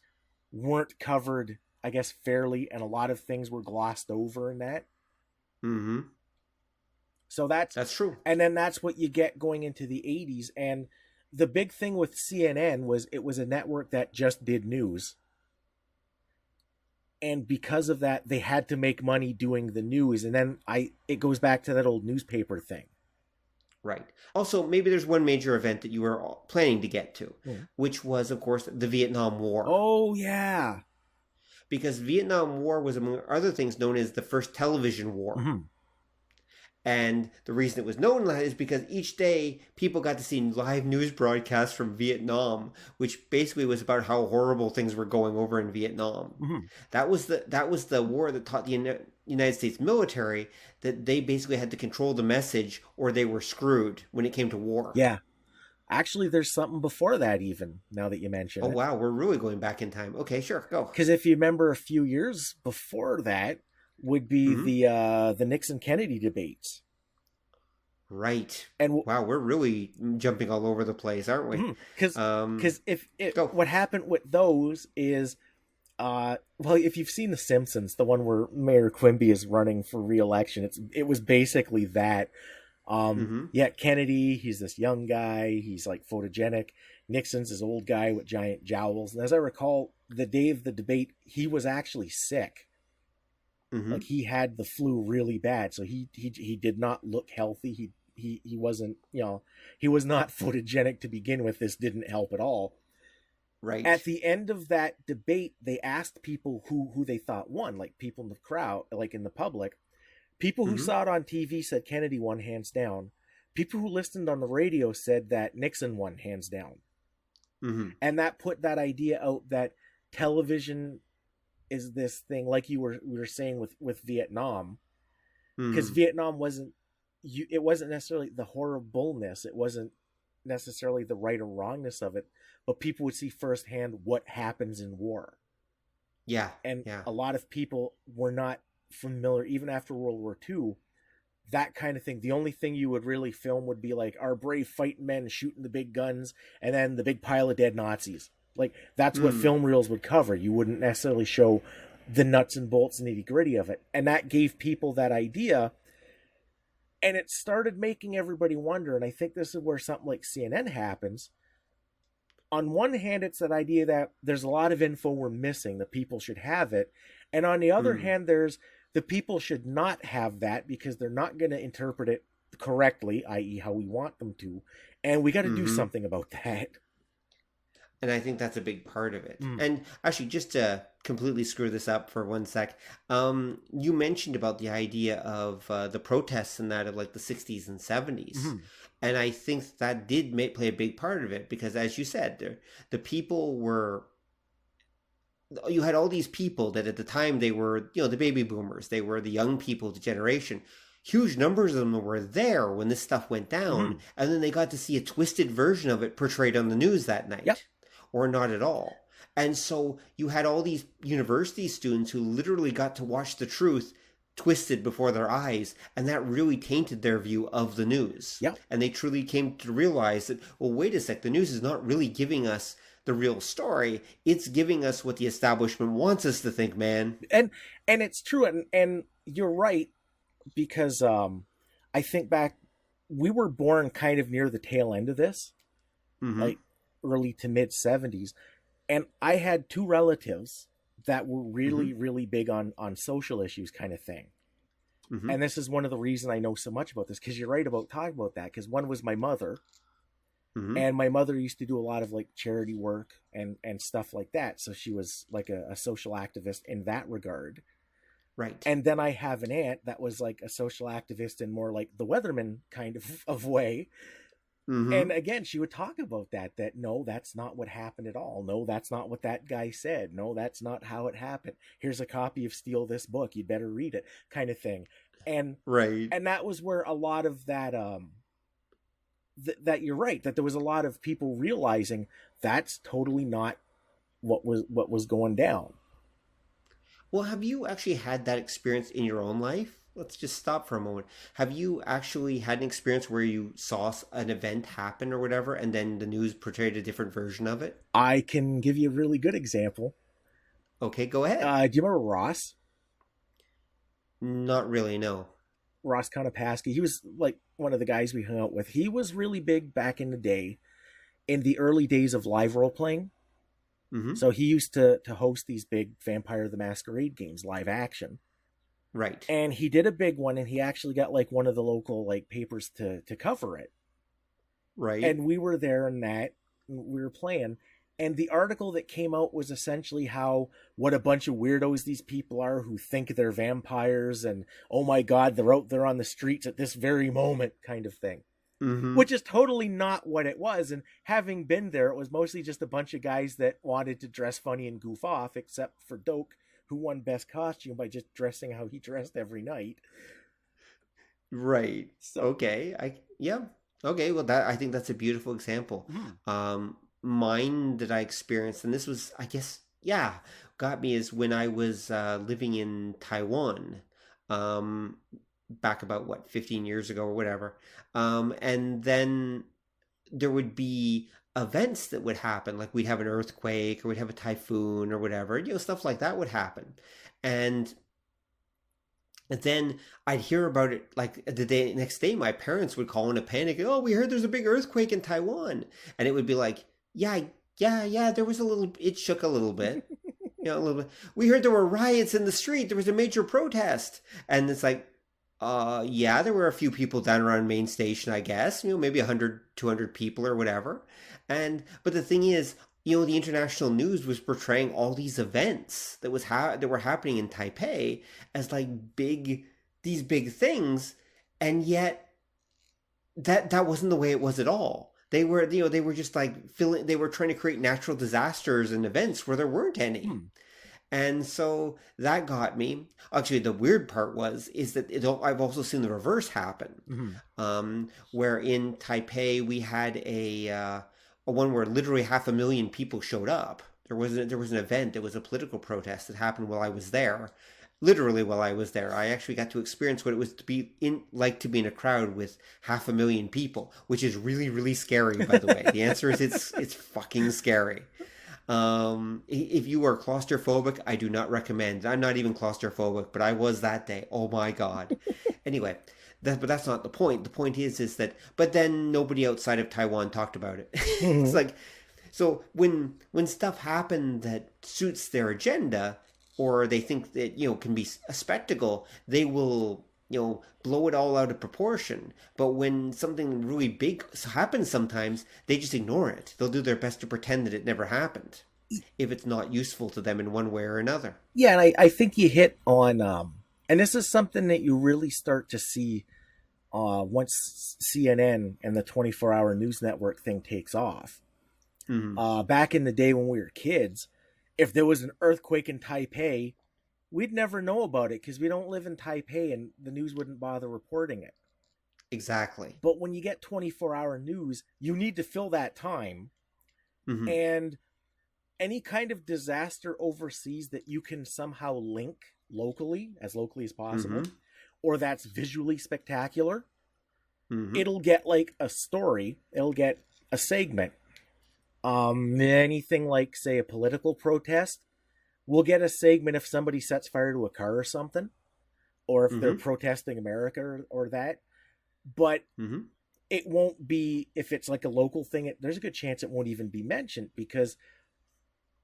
S3: weren't covered, I guess, fairly, and a lot of things were glossed over in that.
S2: Mm-hmm.
S3: So that's
S2: true.
S3: And then that's what you get going into the 80s. And the big thing with CNN was it was a network that just did news. And because of that, they had to make money doing the news. And then it goes back to that old newspaper thing.
S2: Right. Also, maybe there's one major event that you were planning to get to, which was, of course, the Vietnam War.
S3: Oh, yeah.
S2: Because Vietnam War was, among other things, known as the first television war.
S3: Mm-hmm.
S2: And the reason it was known that is because each day people got to see live news broadcasts from Vietnam, which basically was about how horrible things were going over in Vietnam.
S3: Mm-hmm.
S2: That was the war that taught the United States military that they basically had to control the message or they were screwed when it came to war.
S3: Yeah. Actually, there's something before that even, now that you mention it.
S2: Oh, wow. We're really going back in time. Okay, sure. Go.
S3: Because if you remember a few years before that would be the Nixon-Kennedy debates.
S2: Right.
S3: And
S2: wow, we're really jumping all over the place, aren't we?
S3: Because what happened with those is, if you've seen The Simpsons, the one where Mayor Quimby is running for re-election, it was basically that. Yeah, Kennedy, he's this young guy, he's like photogenic. Nixon's this old guy with giant jowls. And as I recall, the day of the debate, he was actually sick. Like he had the flu really bad, so he did not look healthy. He wasn't, he was not photogenic to begin with. This didn't help at all.
S2: Right.
S3: At the end of that debate, they asked people who they thought won, like people in the crowd, like in the public. People who saw it on TV said Kennedy won hands down. People who listened on the radio said that Nixon won hands down. And that put that idea out that television is this thing, like we were saying with Vietnam, because Vietnam wasn't necessarily the horribleness, it wasn't necessarily the right or wrongness of it, but people would see firsthand what happens in war. And a lot of people were not familiar, even after World War II, that kind of thing. The only thing you would really film would be like our brave fighting men shooting the big guns and then the big pile of dead Nazis. Like, that's what film reels would cover. You wouldn't necessarily show the nuts and bolts and nitty-gritty of it. And that gave people that idea. And it started making everybody wonder, and I think this is where something like CNN happens. On one hand, it's that idea that there's a lot of info we're missing, that people should have it. And on the other hand, there's the people should not have that because they're not going to interpret it correctly, i.e. how we want them to. And we got to do something about that.
S2: And I think that's a big part of it. And actually, just to completely screw this up for one sec, you mentioned about the idea of the protests and that of like the 60s and 70s. And I think that did play a big part of it because, as you said, the people were... You had all these people that at the time they were, the baby boomers. They were the young people, the generation. Huge numbers of them were there when this stuff went down. And then they got to see a twisted version of it portrayed on the news that night. Or not at all. And so you had all these university students who literally got to watch the truth twisted before their eyes, and that really tainted their view of the news. And they truly came to realize that, well, wait a sec, the news is not really giving us the real story. It's giving us what the establishment wants us to think, man.
S3: And it's true, and you're right, because I think back, we were born kind of near the tail end of this. Like, early to mid 70s, and I had two relatives that were really really big on social issues kind of thing. And this is one of the reasons I know so much about this, because you're right about talking about that, because one was my mother, and my mother used to do a lot of like charity work and stuff like that, so she was like a social activist in that regard.
S2: Right.
S3: And then I have an aunt that was like a social activist in more like the Weatherman kind of way.
S2: Mm-hmm.
S3: And again, she would talk about that no, that's not what happened at all. No, that's not what that guy said. No, that's not how it happened. Here's a copy of Steal This Book. You'd better read it, kind of thing. And
S2: right.
S3: And that was where a lot of that, that you're right, that there was a lot of people realizing that's totally not what was going down.
S2: Well, have you actually had that experience in your own life? Let's just stop for a moment. Have you actually had an experience where you saw an event happen or whatever, and then the news portrayed a different version of it?
S3: I can give you a really good example.
S2: Okay, go ahead.
S3: Do you remember Ross?
S2: Not really, no.
S3: Ross Konopasky. He was like one of the guys we hung out with. He was really big back in the day, in the early days of live role playing.
S2: Mm-hmm.
S3: So he used to host these big Vampire the Masquerade games, live action.
S2: Right.
S3: And he did a big one, and he actually got like one of the local like papers to cover it.
S2: Right.
S3: And we were there and we were playing. And the article that came out was essentially how, what a bunch of weirdos these people are who think they're vampires, and oh my God, they're out there on the streets at this very moment, kind of thing.
S2: Mm-hmm.
S3: Which is totally not what it was. And having been there, it was mostly just a bunch of guys that wanted to dress funny and goof off, except for Doak, who won Best Costume by just dressing how he dressed every night.
S2: Right.
S3: So,
S2: okay. Okay. Well, I think that's a beautiful example. Mine that I experienced, and this was, I guess, got me, is when I was living in Taiwan, back about 15 years ago or whatever. And then there would be events that would happen, like we'd have an earthquake or we'd have a typhoon or whatever, stuff like that would happen. And then I'd hear about it like the next day. My parents would call in a panic. Oh, we heard there's a big earthquake in Taiwan. And it would be like, yeah, there was it shook a little bit. A little bit. We heard there were riots in the street. There was a major protest. And it's like, there were a few people down around Main Station, I guess, maybe 100, 200 people or whatever. But the thing is, the international news was portraying all these events that were happening in Taipei as like these big things. And yet that wasn't the way it was at all. They were, they were just like they were trying to create natural disasters and events where there weren't any. And so that got me. Actually, the weird part is that I've also seen the reverse happen, where in Taipei we had a one where literally 500,000 people showed up. There was an event. It was a political protest that happened while I was there. Literally while I was there, I actually got to experience what it was to be in a crowd with 500,000 people, which is really, really scary. By the way, the answer is it's fucking scary. If you are claustrophobic, I do not recommend. I'm not even claustrophobic, but I was that day. Oh my God. Anyway, but that's not the point. The point is that, but then nobody outside of Taiwan talked about it. It's like, so when stuff happened that suits their agenda, or they think that, can be a spectacle, they will, blow it all out of proportion. But when something really big happens sometimes, they just ignore it. They'll do their best to pretend that it never happened, if it's not useful to them in one way or another.
S3: Yeah, and I think you hit on, and this is something that you really start to see once CNN and the 24-hour news network thing takes off. Back in the day when we were kids, if there was an earthquake in Taipei, we'd never know about it because we don't live in Taipei and the news wouldn't bother reporting it.
S2: Exactly.
S3: But when you get 24-hour news, you need to fill that time. And any kind of disaster overseas that you can somehow link locally as possible, or that's visually spectacular, it'll get like a story. It'll get a segment. Anything like, say, a political protest, we'll get a segment if somebody sets fire to a car or something, or if they're protesting America or that. But it won't be, if it's like a local thing, there's a good chance it won't even be mentioned because,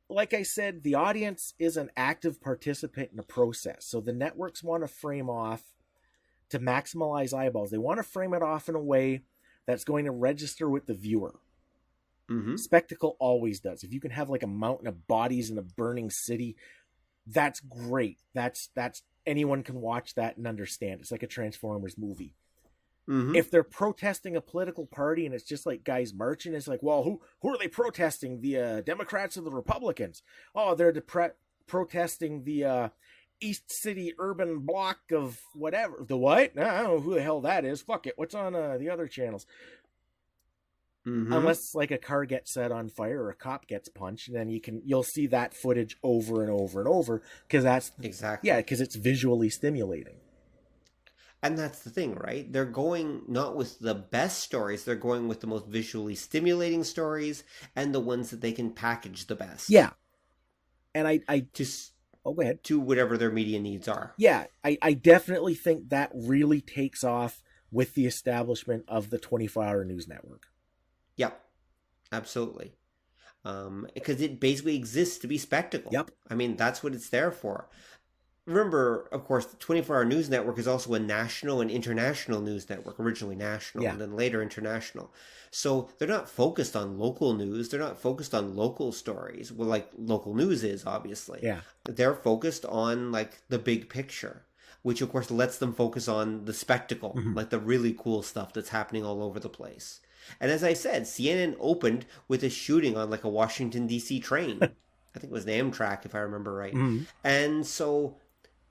S3: like I said, the audience is an active participant in the process. So the networks want to frame off to maximize eyeballs. They want to frame it off in a way that's going to register with the viewer. Spectacle always does. If you can have like a mountain of bodies in a burning city, that's great. That's anyone can watch that and understand. It's like a Transformers movie.
S2: Mm-hmm.
S3: If they're protesting a political party and it's just like guys marching, it's like, well, who are they protesting? The Democrats or the Republicans? Oh, they're protesting the East City urban block of whatever. The what? I don't know who the hell that is. Fuck it. What's on the other channels?
S2: Mm-hmm.
S3: Unless like a car gets set on fire or a cop gets punched, and then you'll see that footage over and over and over because that's
S2: exactly
S3: because it's visually stimulating.
S2: And that's the thing, right? They're going not with the best stories, they're going with the most visually stimulating stories and the ones that they can package the best.
S3: Yeah. And I
S2: just
S3: go ahead.
S2: To whatever their media needs are.
S3: Yeah, I definitely think that really takes off with the establishment of the 24-hour news network.
S2: Yep, absolutely. Because it basically exists to be spectacle.
S3: Yep.
S2: I mean, that's what it's there for. Remember, of course, the 24-hour news network is also a national and international news network, originally national and then later international. So they're not focused on local news. They're not focused on local stories. Well, like local news is, obviously.
S3: Yeah.
S2: They're focused on, like, the big picture, which, of course, lets them focus on the spectacle, like the really cool stuff that's happening all over the place. And as I said, CNN opened with a shooting on, like, a Washington, D.C. train. I think it was an Amtrak, if I remember right.
S3: Mm-hmm.
S2: And so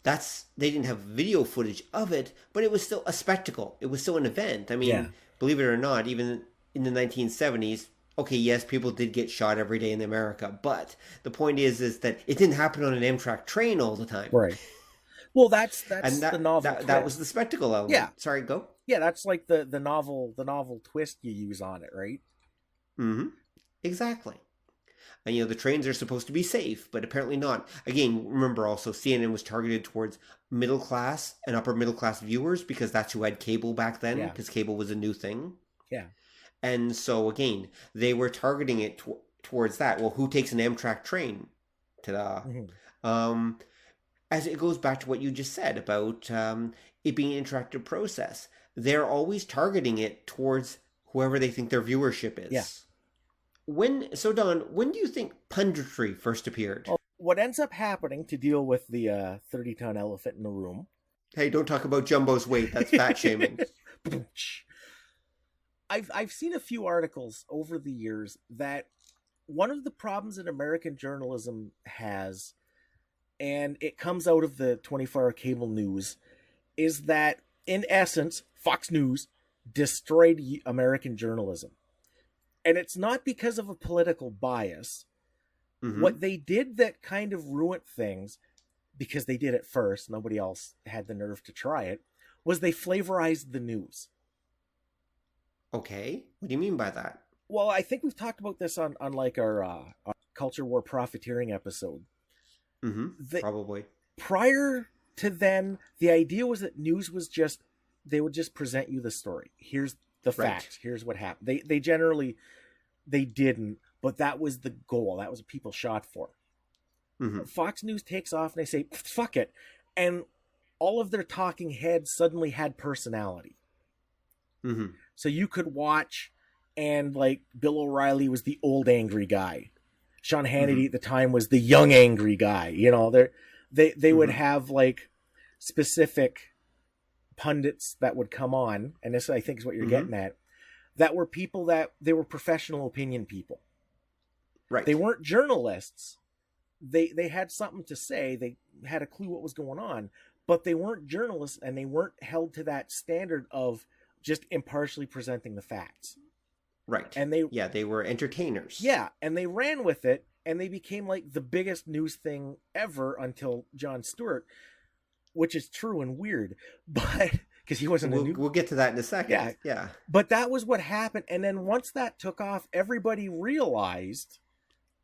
S2: they didn't have video footage of it, but it was still a spectacle. It was still an event. I mean, believe it or not, even in the 1970s, okay, yes, people did get shot every day in America, but the point is that it didn't happen on an Amtrak train all the time.
S3: Right. Well, that's
S2: and
S3: the novel.
S2: That was the spectacle element.
S3: Yeah.
S2: Sorry, go.
S3: Yeah, that's like the novel twist you use on it, right?
S2: Mm-hmm. Exactly. And, the trains are supposed to be safe, but apparently not. Again, remember also, CNN was targeted towards middle class and upper middle class viewers because that's who had cable back then, because cable was a new thing.
S3: Yeah.
S2: And so, again, they were targeting it towards that. Well, who takes an Amtrak train? Ta-da. Mm-hmm. As it goes back to what you just said about it being an interactive process. They're always targeting it towards whoever they think their viewership is.
S3: Yeah.
S2: Don, when do you think punditry first appeared?
S3: Well, what ends up happening to deal with the 30-ton elephant in the room?
S2: Hey, don't talk about Jumbo's weight. That's fat shaming.
S3: I've seen a few articles over the years that one of the problems that American journalism has, and it comes out of the 24-hour cable news, is that, in essence, Fox News destroyed American journalism. And it's not because of a political bias. Mm-hmm. What they did that kind of ruined things, because they did it first, nobody else had the nerve to try it, was they flavorized the news.
S2: Okay. What do you mean by that?
S3: Well, I think we've talked about this on like our Culture War Profiteering episode.
S2: Mm-hmm. Probably.
S3: Prior to then, the idea was that news was just, they would just present you the story. Here's the facts. Here's what happened. They generally, they didn't, but that was the goal. That was what people shot for. Mm-hmm. Fox News takes off and they say, fuck it. And all of their talking heads suddenly had personality.
S2: Mm-hmm.
S3: So you could watch, and like Bill O'Reilly was the old angry guy. Sean Hannity at the time was the young angry guy. They would have like specific pundits that would come on, and this I think is what you're getting at, that were people that they were professional opinion people.
S2: Right.
S3: They weren't journalists. They had something to say. They had a clue what was going on, but they weren't journalists, and they weren't held to that standard of just impartially presenting the facts.
S2: Right.
S3: And
S2: they were entertainers.
S3: Yeah, and they ran with it, and they became like the biggest news thing ever until Jon Stewart, which is true and weird, but because he wasn't
S2: we'll get to that in a second. Yeah.
S3: But that was what happened, and then once that took off, everybody realized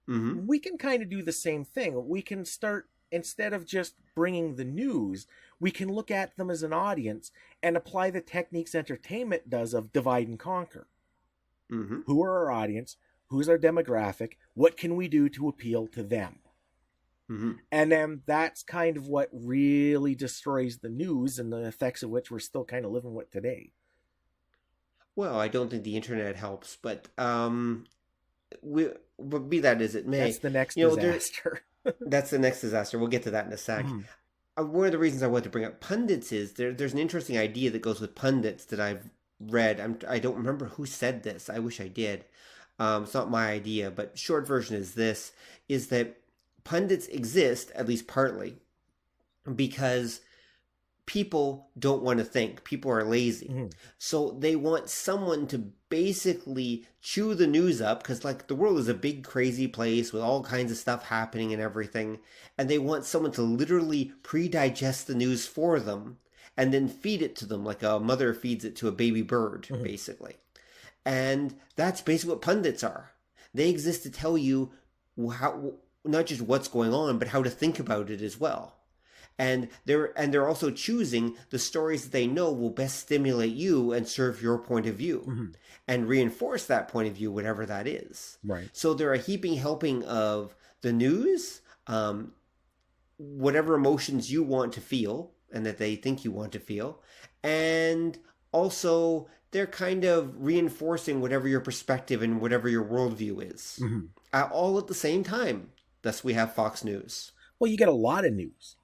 S3: we can kind of do the same thing. We can start, instead of just bringing the news, we can look at them as an audience and apply the techniques entertainment does of divide and conquer.
S2: Mm-hmm.
S3: Who are our audience? Who's our demographic? What can we do to appeal to them?
S2: Mm-hmm.
S3: And then that's kind of what really destroys the news, and the effects of which we're still kind of living with today.
S2: Well, I don't think the internet helps, but be that as it may,
S3: that's the next disaster.
S2: That's the next disaster. We'll get to that in a sec. one of the reasons I wanted to bring up pundits is there's an interesting idea that goes with pundits that I've read. I don't remember who said this. I wish I did. It's not my idea, but short version is this, is that pundits exist, at least partly, because people don't want to think. People are lazy. Mm-hmm. So they want someone to basically chew the news up, because like the world is a big crazy place with all kinds of stuff happening and everything, and they want someone to literally pre-digest the news for them and then feed it to them like a mother feeds it to a baby bird, mm-hmm. basically. And that's basically what pundits are. They exist to tell you how, not just what's going on, but how to think about it as well. And they're also choosing the stories that they know will best stimulate you and serve your point of view, mm-hmm. and reinforce that point of view, whatever that is.
S3: Right.
S2: So they're a heaping helping of the news, whatever emotions you want to feel and that they think you want to feel, and also they're kind of reinforcing whatever your perspective and whatever your worldview is, mm-hmm. All at the same time. Thus, we have Fox News.
S3: Well, you get a lot of news.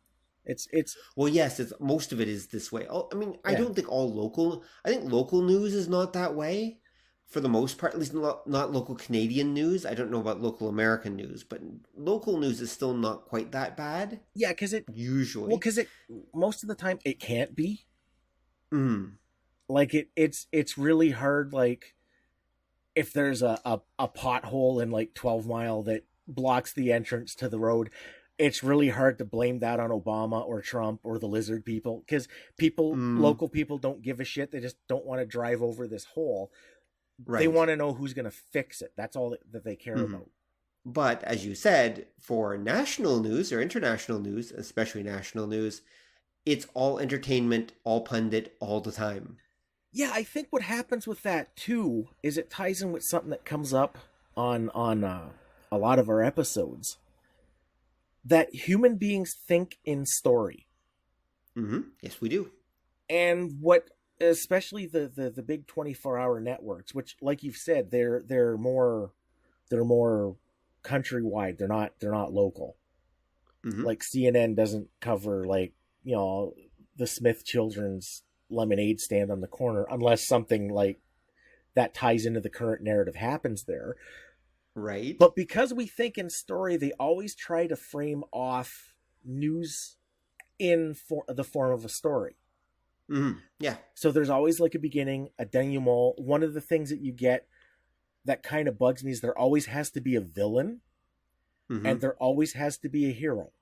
S3: It's
S2: well, yes. Most of it is this way. I mean, I don't think all local. I think local news is not that way, for the most part. At least not local Canadian news. I don't know about local American news, but local news is still not quite that bad.
S3: Yeah, because it
S2: usually.
S3: Well, because most of the time it can't be.
S2: Hmm.
S3: Like it's really hard. Like if there's a pothole in like 12 Mile that blocks the entrance to the road, it's really hard to blame that on Obama or Trump or the lizard people, because local people don't give a shit. They just don't want to drive over this hole. Right. They want to know who's going to fix it. That's all that they care mm-hmm. about.
S2: But as you said, for national news or international news, especially national news, it's all entertainment, all pundit, all the time.
S3: Yeah, I think what happens with that too is it ties in with something that comes up on a lot of our episodes. That human beings think in story.
S2: Mm-hmm. Yes, we do.
S3: And what, especially the big 24-hour networks, which, like you've said, they're more countrywide. They're not local. Mm-hmm. Like CNN doesn't cover the Smith Children's lemonade stand on the corner, unless something like that ties into the current narrative happens there.
S2: Right.
S3: But because we think in story, they always try to frame off news in the form of a story.
S2: Mm-hmm. Yeah.
S3: So there's always like a beginning, a denouement. One of the things that you get that kind of bugs me is there always has to be a villain, mm-hmm. and there always has to be a hero.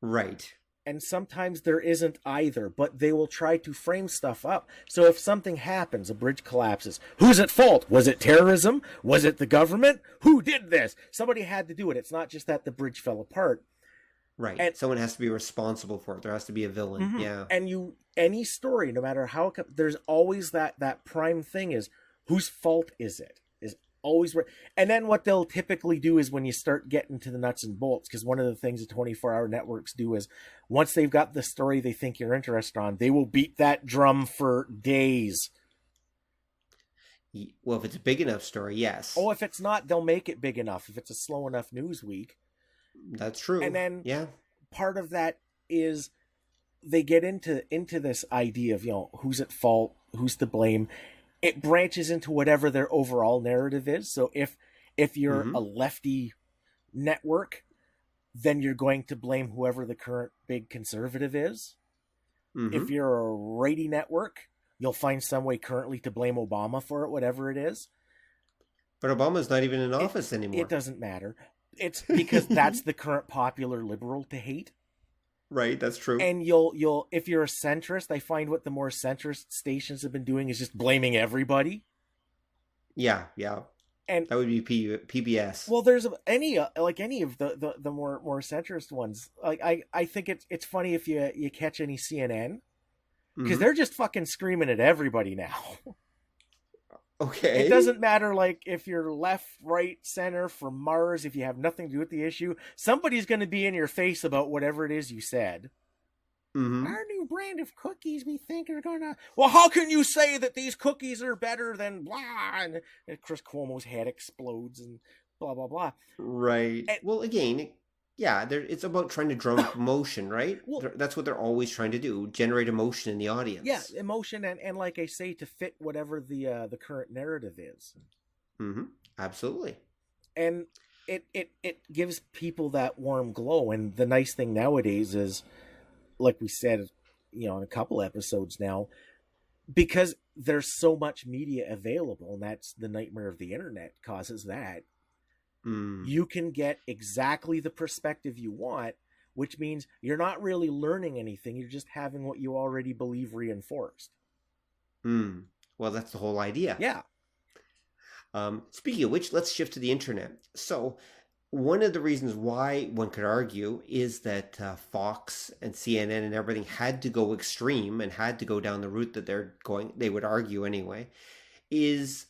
S2: Right.
S3: And sometimes there isn't either, but they will try to frame stuff up. So if something happens, a bridge collapses, who's at fault? Was it terrorism? Was it the government? Who did this? Somebody had to do it. It's not just that the bridge fell apart.
S2: Right. And someone has to be responsible for it. There has to be a villain. Mm-hmm. Yeah.
S3: And any story, no matter how, there's always that prime thing is, whose fault is it? Always right. And then what they'll typically do is when you start getting to the nuts and bolts, because one of the things the 24-hour networks do is once they've got the story they think you're interested on, they will beat that drum for days.
S2: Well, if it's a big enough story, yes.
S3: Oh, if it's not, they'll make it big enough if it's a slow enough news week.
S2: That's true.
S3: And then part of that is they get into this idea of, who's at fault, who's to blame. It branches into whatever their overall narrative is. So if you're mm-hmm. a lefty network, then you're going to blame whoever the current big conservative is. Mm-hmm. If you're a righty network, you'll find some way currently to blame Obama for it, whatever it is.
S2: But Obama's not even in office anymore.
S3: It doesn't matter. It's because that's the current popular liberal to hate.
S2: Right, that's true.
S3: And you'll if you're a centrist, I find what the more centrist stations have been doing is just blaming everybody.
S2: Yeah. And that would be PBS.
S3: Well, there's any of the more centrist ones. Like I think it's funny if you catch any CNN, because mm-hmm. they're just fucking screaming at everybody now.
S2: Okay.
S3: It doesn't matter, like, if you're left, right, center, from Mars, if you have nothing to do with the issue, somebody's going to be in your face about whatever it is you said. Mm-hmm. Our new brand of cookies we think are going to... Well, how can you say that these cookies are better than blah? And Chris Cuomo's head explodes and blah, blah, blah.
S2: Right. Well, again, Yeah, it's about trying to drum up emotion, right?
S3: Well,
S2: That's what they're always trying to do, generate emotion in the audience.
S3: Yeah, emotion and like I say, to fit whatever the current narrative is.
S2: Mm-hmm. Absolutely.
S3: And it gives people that warm glow. And the nice thing nowadays is, like we said, in a couple episodes now, because there's so much media available, and that's the nightmare of the internet causes that. You can get exactly the perspective you want, which means you're not really learning anything. You're just having what you already believe reinforced.
S2: Well, that's the whole idea.
S3: Yeah.
S2: Speaking of which, let's shift to the internet. So one of the reasons why one could argue is that Fox and CNN and everything had to go extreme and had to go down the route that they would argue anyway, is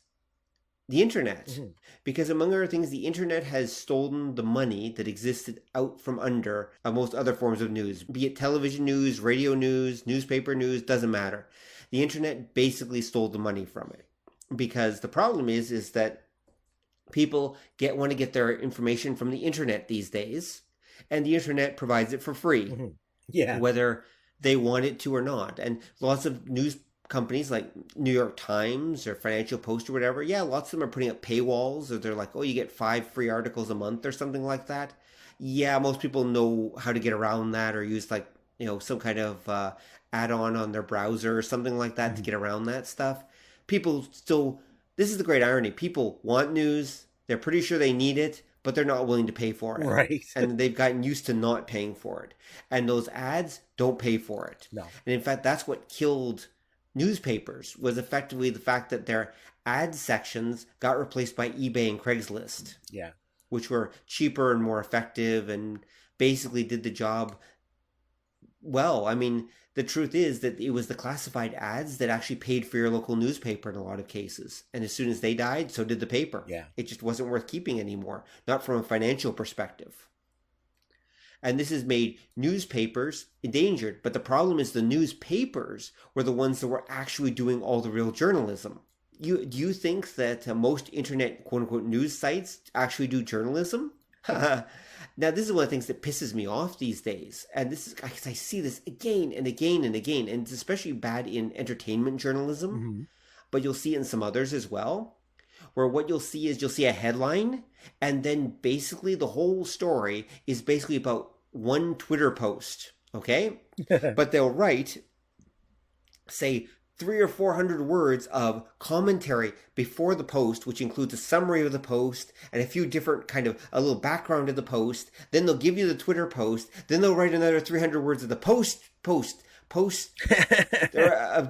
S2: the internet. Because among other things, the internet has stolen the money that existed out from under most other forms of news, be it television news, radio news, newspaper news, doesn't matter. The internet basically stole the money from it. Because the problem is that people want to get their information from the internet these days, and the internet provides it for free.
S3: Yeah.
S2: Whether they want it to or not. And lots of news companies like New York Times or Financial Post or whatever, lots of them are putting up paywalls, or they're like, you get 5 free articles a month or something like that. Yeah, most people know how to get around that, or use some kind of add-on on their browser or something like that to get around that stuff. People still, this is the great irony, people want news, they're pretty sure they need it, but they're not willing to pay for it.
S3: Right.
S2: And they've gotten used to not paying for it. And those ads don't pay for it.
S3: No.
S2: And in fact, that's what killed newspapers, was effectively the fact that their ad sections got replaced by eBay and Craigslist.
S3: Yeah.
S2: Which were cheaper and more effective and basically did the job well. I mean, the truth is that it was the classified ads that actually paid for your local newspaper in a lot of cases. And as soon as they died, so did the paper.
S3: Yeah.
S2: It just wasn't worth keeping anymore, not from a financial perspective. And this has made newspapers endangered. But the problem is the newspapers were the ones that were actually doing all the real journalism. Do you think that most internet quote-unquote news sites actually do journalism? Now, this is one of the things that pisses me off these days. And this is because I see this again and again and again. And it's especially bad in entertainment journalism. But you'll see it in some others as well. Where what you'll see is you'll see a headline, and then basically the whole story is basically about one Twitter post, okay? But they'll write, say, 300 or 400 words of commentary before the post, which includes a summary of the post and a few different a little background of the post. Then they'll give you the Twitter post. Then they'll write another 300 words of the post of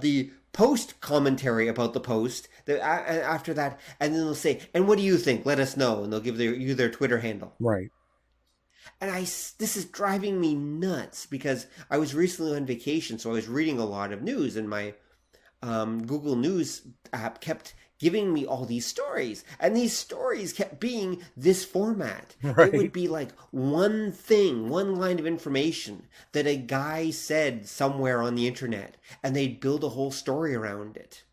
S2: the post commentary about the post after that, and then they'll say, and what do you think? Let us know. And they'll give you their Twitter handle.
S3: Right.
S2: And this is driving me nuts, because I was recently on vacation, so I was reading a lot of news, and my Google News app kept giving me all these stories, and these stories kept being this format. Right. It would be like one line of information that a guy said somewhere on the internet, and they'd build a whole story around it.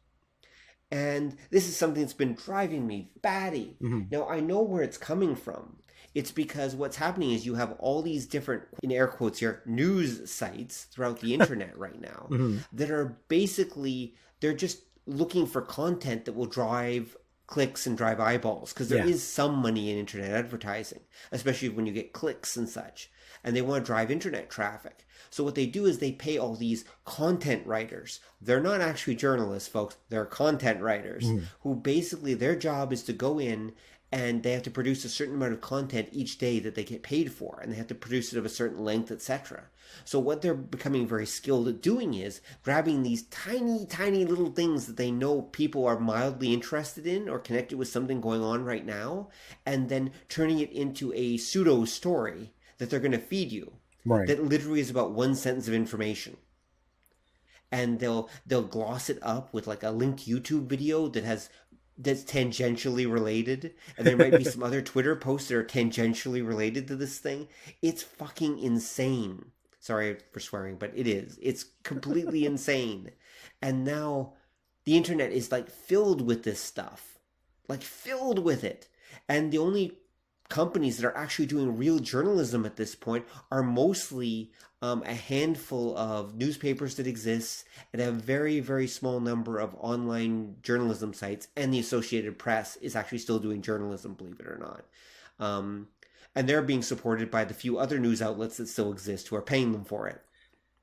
S2: And this is something that's been driving me batty. Now, I know where it's coming from. It's because what's happening is you have all these different, in air quotes here, news sites throughout the internet right now that are basically, they're just looking for content that will drive clicks and drive eyeballs, because there is some money in internet advertising, especially when you get clicks and such, and they want to drive internet traffic. So what they do is they pay all these content writers. They're not actually journalists, folks. They're content writers who basically their job is to go in and they have to produce a certain amount of content each day that they get paid for, and they have to produce it of a certain length, etc. So what they're becoming very skilled at doing is grabbing these tiny, tiny little things that they know people are mildly interested in or connected with something going on right now, and then turning it into a pseudo story that they're going to feed you. Right. That literally is about one sentence of information. And they'll gloss it up with like a linked YouTube video that's tangentially related, and there might be some other Twitter posts that are tangentially related to this thing. It's fucking insane. Sorry for swearing, but it is. It's completely insane. And now the internet is like filled with this stuff. Like filled with it. And the only companies that are actually doing real journalism at this point are mostly a handful of newspapers that exist and a very, very small number of online journalism sites, and the Associated Press is actually still doing journalism, believe it or not. And they're being supported by the few other news outlets that still exist who are paying them for it.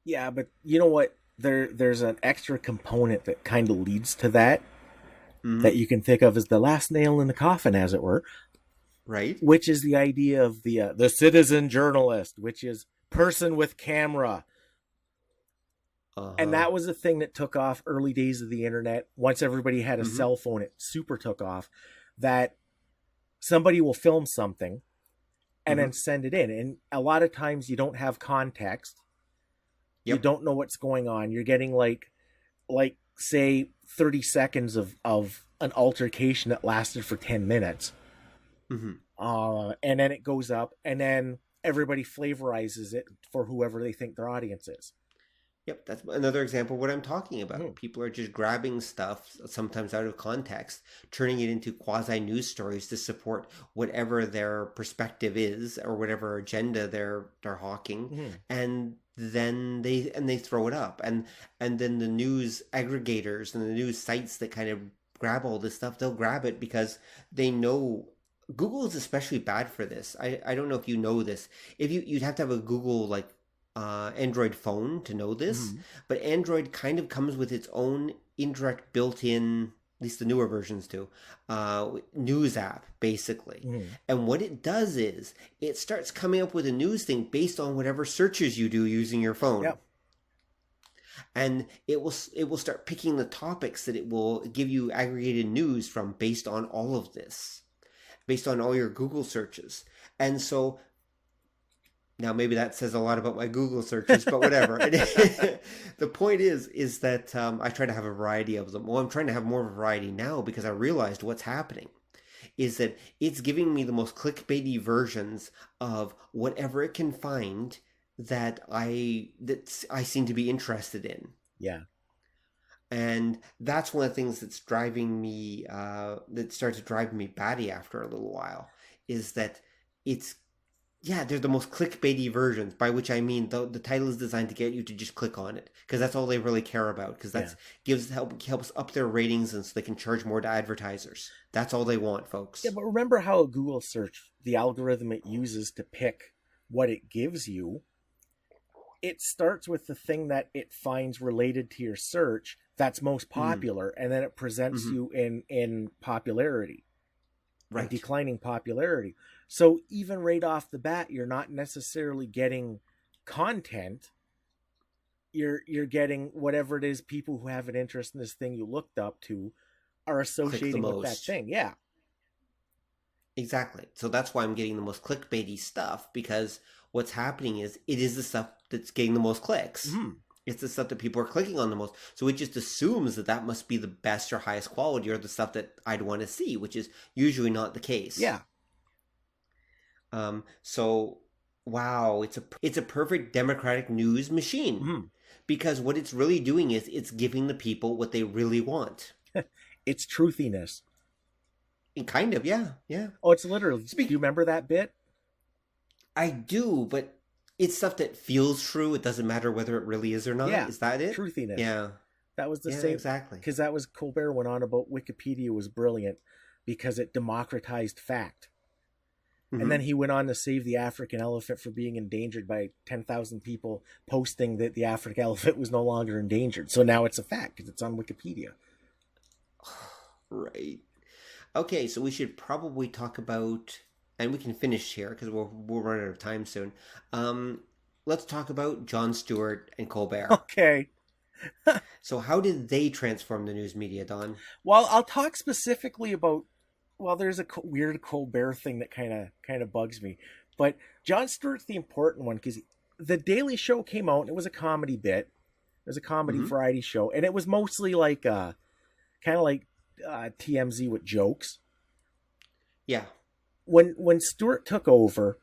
S3: Yeah, but you know what? There's an extra component that kind of leads to that, that you can think of as the last nail in the coffin, as it were.
S2: Right.
S3: Which is the idea of the citizen journalist, which is person with camera. And that was a thing that took off early days of the internet. Once everybody had a cell phone, it super took off. That somebody will film something and then send it in. And a lot of times you don't have context. Yep. You don't know what's going on. You're getting like say 30 seconds of an altercation that lasted for 10 minutes. And then it goes up, and then everybody flavorizes it for whoever they think their audience is.
S2: Yep, that's another example of what I'm talking about. People are just grabbing stuff, sometimes out of context, turning it into quasi-news stories to support whatever their perspective is or whatever agenda they're hawking, and then they throw it up, and then the news aggregators and the news sites that kind of grab all this stuff, they'll grab it because they know. Google is especially bad for this. I don't know if you know this. You'd have to have a Google Android phone to know this, but Android kind of comes with its own indirect built-in, at least the newer versions do, news app, basically. And what it does is it starts coming up with a news thing based on whatever searches you do using your phone. Yep. And it will start picking the topics that it will give you aggregated news from based on all of this. Based on all your Google searches. And so now maybe that says a lot about my Google searches, but whatever. The point is that I try to have a variety of them. Well, I'm trying to have more of a variety now because I realized what's happening is that it's giving me the most clickbaity versions of whatever it can find that I seem to be interested in. Yeah. And that's one of the things that's driving me, that started driving me batty after a little while, is that they're the most clickbaity versions, by which I mean the title is designed to get you to just click on it, because that's all they really care about, because that helps up their ratings, and so they can charge more to advertisers. That's all they want, folks.
S3: Yeah, but remember how a Google search, the algorithm it uses to pick what it gives you, it starts with the thing that it finds related to your search that's most popular, and then it presents you in popularity, right? Declining popularity. So even right off the bat, you're not necessarily getting content. You're getting whatever it is people who have an interest in this thing you looked up to are associating with that thing. Yeah.
S2: Exactly. So that's why I'm getting the most clickbaity stuff, because what's happening is it is the stuff that's getting the most clicks. It's the stuff that people are clicking on the most. So it just assumes that must be the best or highest quality, or the stuff that I'd want to see, which is usually not the case. Yeah. So, wow, it's a perfect democratic news machine, because what it's really doing is it's giving the people what they really want.
S3: It's truthiness.
S2: Kind of, yeah.
S3: Oh, it's literally. Do you remember that bit?
S2: I do, but it's stuff that feels true. It doesn't matter whether it really is or not. Yeah, is that it?
S3: Truthiness.
S2: Yeah.
S3: That was the same.
S2: Exactly.
S3: Because that was Colbert went on about Wikipedia was brilliant because it democratized fact. And then he went on to save the African elephant for being endangered by 10,000 people posting that the African elephant was no longer endangered. So now it's a fact because it's on Wikipedia.
S2: Right. Okay, so we should probably talk about, and we can finish here because we'll run out of time soon. Let's talk about Jon Stewart and Colbert.
S3: Okay.
S2: So how did they transform the news media, Don?
S3: Well, I'll talk specifically about, well, there's a weird Colbert thing that kind of bugs me. But Jon Stewart's the important one because The Daily Show came out and it was a comedy bit. It was a comedy variety show. And it was mostly like, kind of like TMZ with jokes. Yeah. When Stewart took over,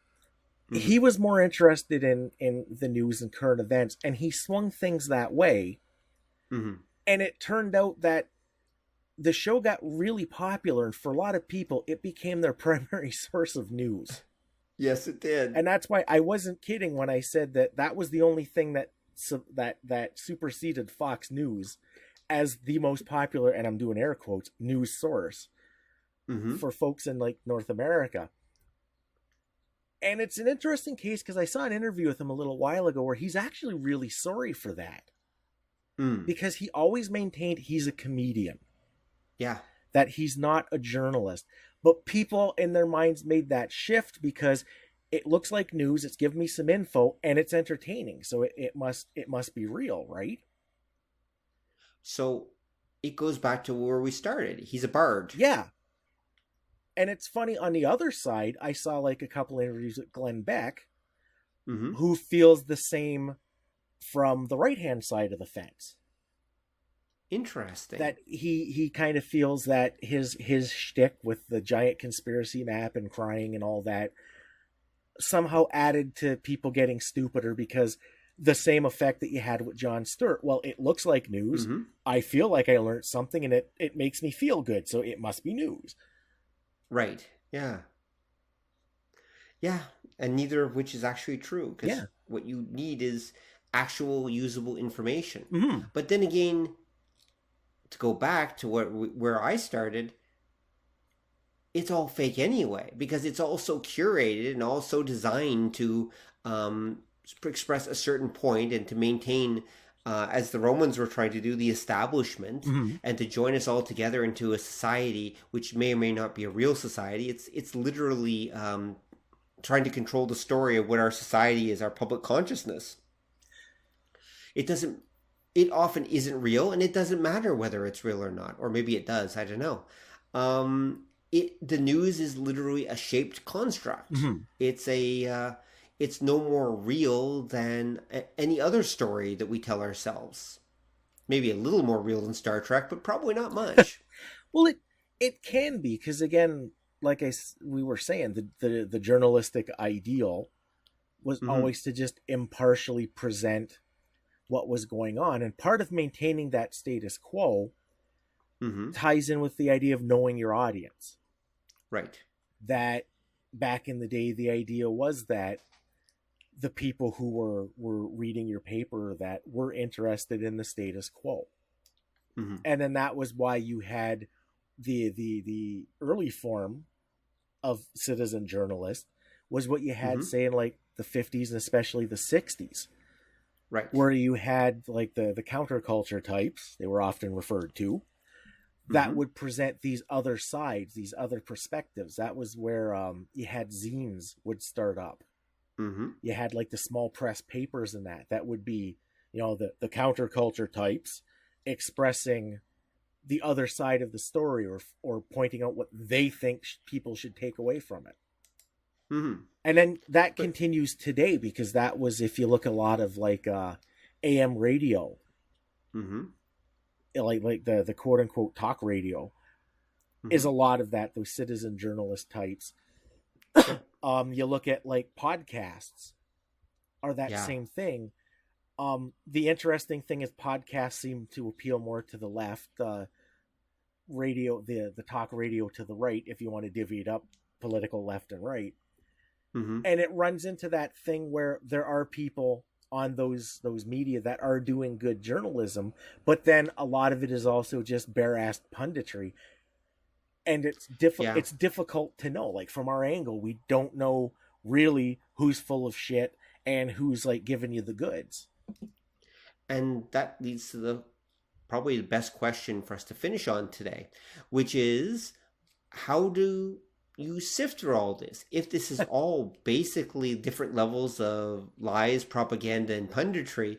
S3: he was more interested in the news and current events, and he swung things that way. And it turned out that the show got really popular, and for a lot of people, it became their primary source of news.
S2: Yes, it did.
S3: And that's why I wasn't kidding when I said that was the only thing that superseded Fox News as the most popular, and I'm doing air quotes, news source for folks in like North America. And it's an interesting case because I saw an interview with him a little while ago where he's actually really sorry for that. Because he always maintained he's a comedian.
S2: Yeah.
S3: That he's not a journalist. But people in their minds made that shift because it looks like news, it's giving me some info, and it's entertaining. So it must be real, right?
S2: So it goes back to where we started. He's a bard.
S3: Yeah. And it's funny, on the other side, I saw like a couple interviews with Glenn Beck, who feels the same from the right-hand side of the fence.
S2: Interesting.
S3: That he kind of feels that his shtick with the giant conspiracy map and crying and all that somehow added to people getting stupider because the same effect that you had with Jon Stewart. Well, it looks like news. I feel like I learned something and it makes me feel good, so it must be news.
S2: Right. Yeah. Yeah. And neither of which is actually true because what you need is actual usable information. But then again, to go back to where I started, it's all fake anyway because it's all so curated and all so designed to express a certain point and to maintain, as the Romans were trying to do, the establishment and to join us all together into a society which may or may not be a real society. It's literally trying to control the story of what our society is, our public consciousness. It often isn't real, and it doesn't matter whether it's real or not, or maybe it does. I don't know. The news is literally a shaped construct. It's no more real than any other story that we tell ourselves. Maybe a little more real than Star Trek, but probably not much.
S3: Well, it can be because again, like we were saying, the journalistic ideal was always to just impartially present what was going on, and part of maintaining that status quo ties in with the idea of knowing your audience.
S2: Right.
S3: That back in the day, the idea was that the people who were reading your paper that were interested in the status quo. And then that was why you had the early form of citizen journalist was what you had, say, in like the 50s and especially the 60s.
S2: Right.
S3: Where you had like the counterculture types, they were often referred to, that would present these other sides, these other perspectives. That was where you had zines would start up. You had like the small press papers and that would be, the counterculture types expressing the other side of the story or pointing out what they think people should take away from it. And then that continues today because that was, if you look a lot of like AM radio, like the quote unquote talk radio is a lot of that, those citizen journalist types. You look at like podcasts are that same thing. The interesting thing is podcasts seem to appeal more to the left, radio, the talk radio to the right, if you want to divvy it up political left and right. And it runs into that thing where there are people on those media that are doing good journalism, but then a lot of it is also just bare-assed punditry. And it's difficult to know. Like from our angle, we don't know really who's full of shit and who's like giving you the goods.
S2: And that leads to probably the best question for us to finish on today, which is, how do you sift through all this? If this is all basically different levels of lies, propaganda, and punditry,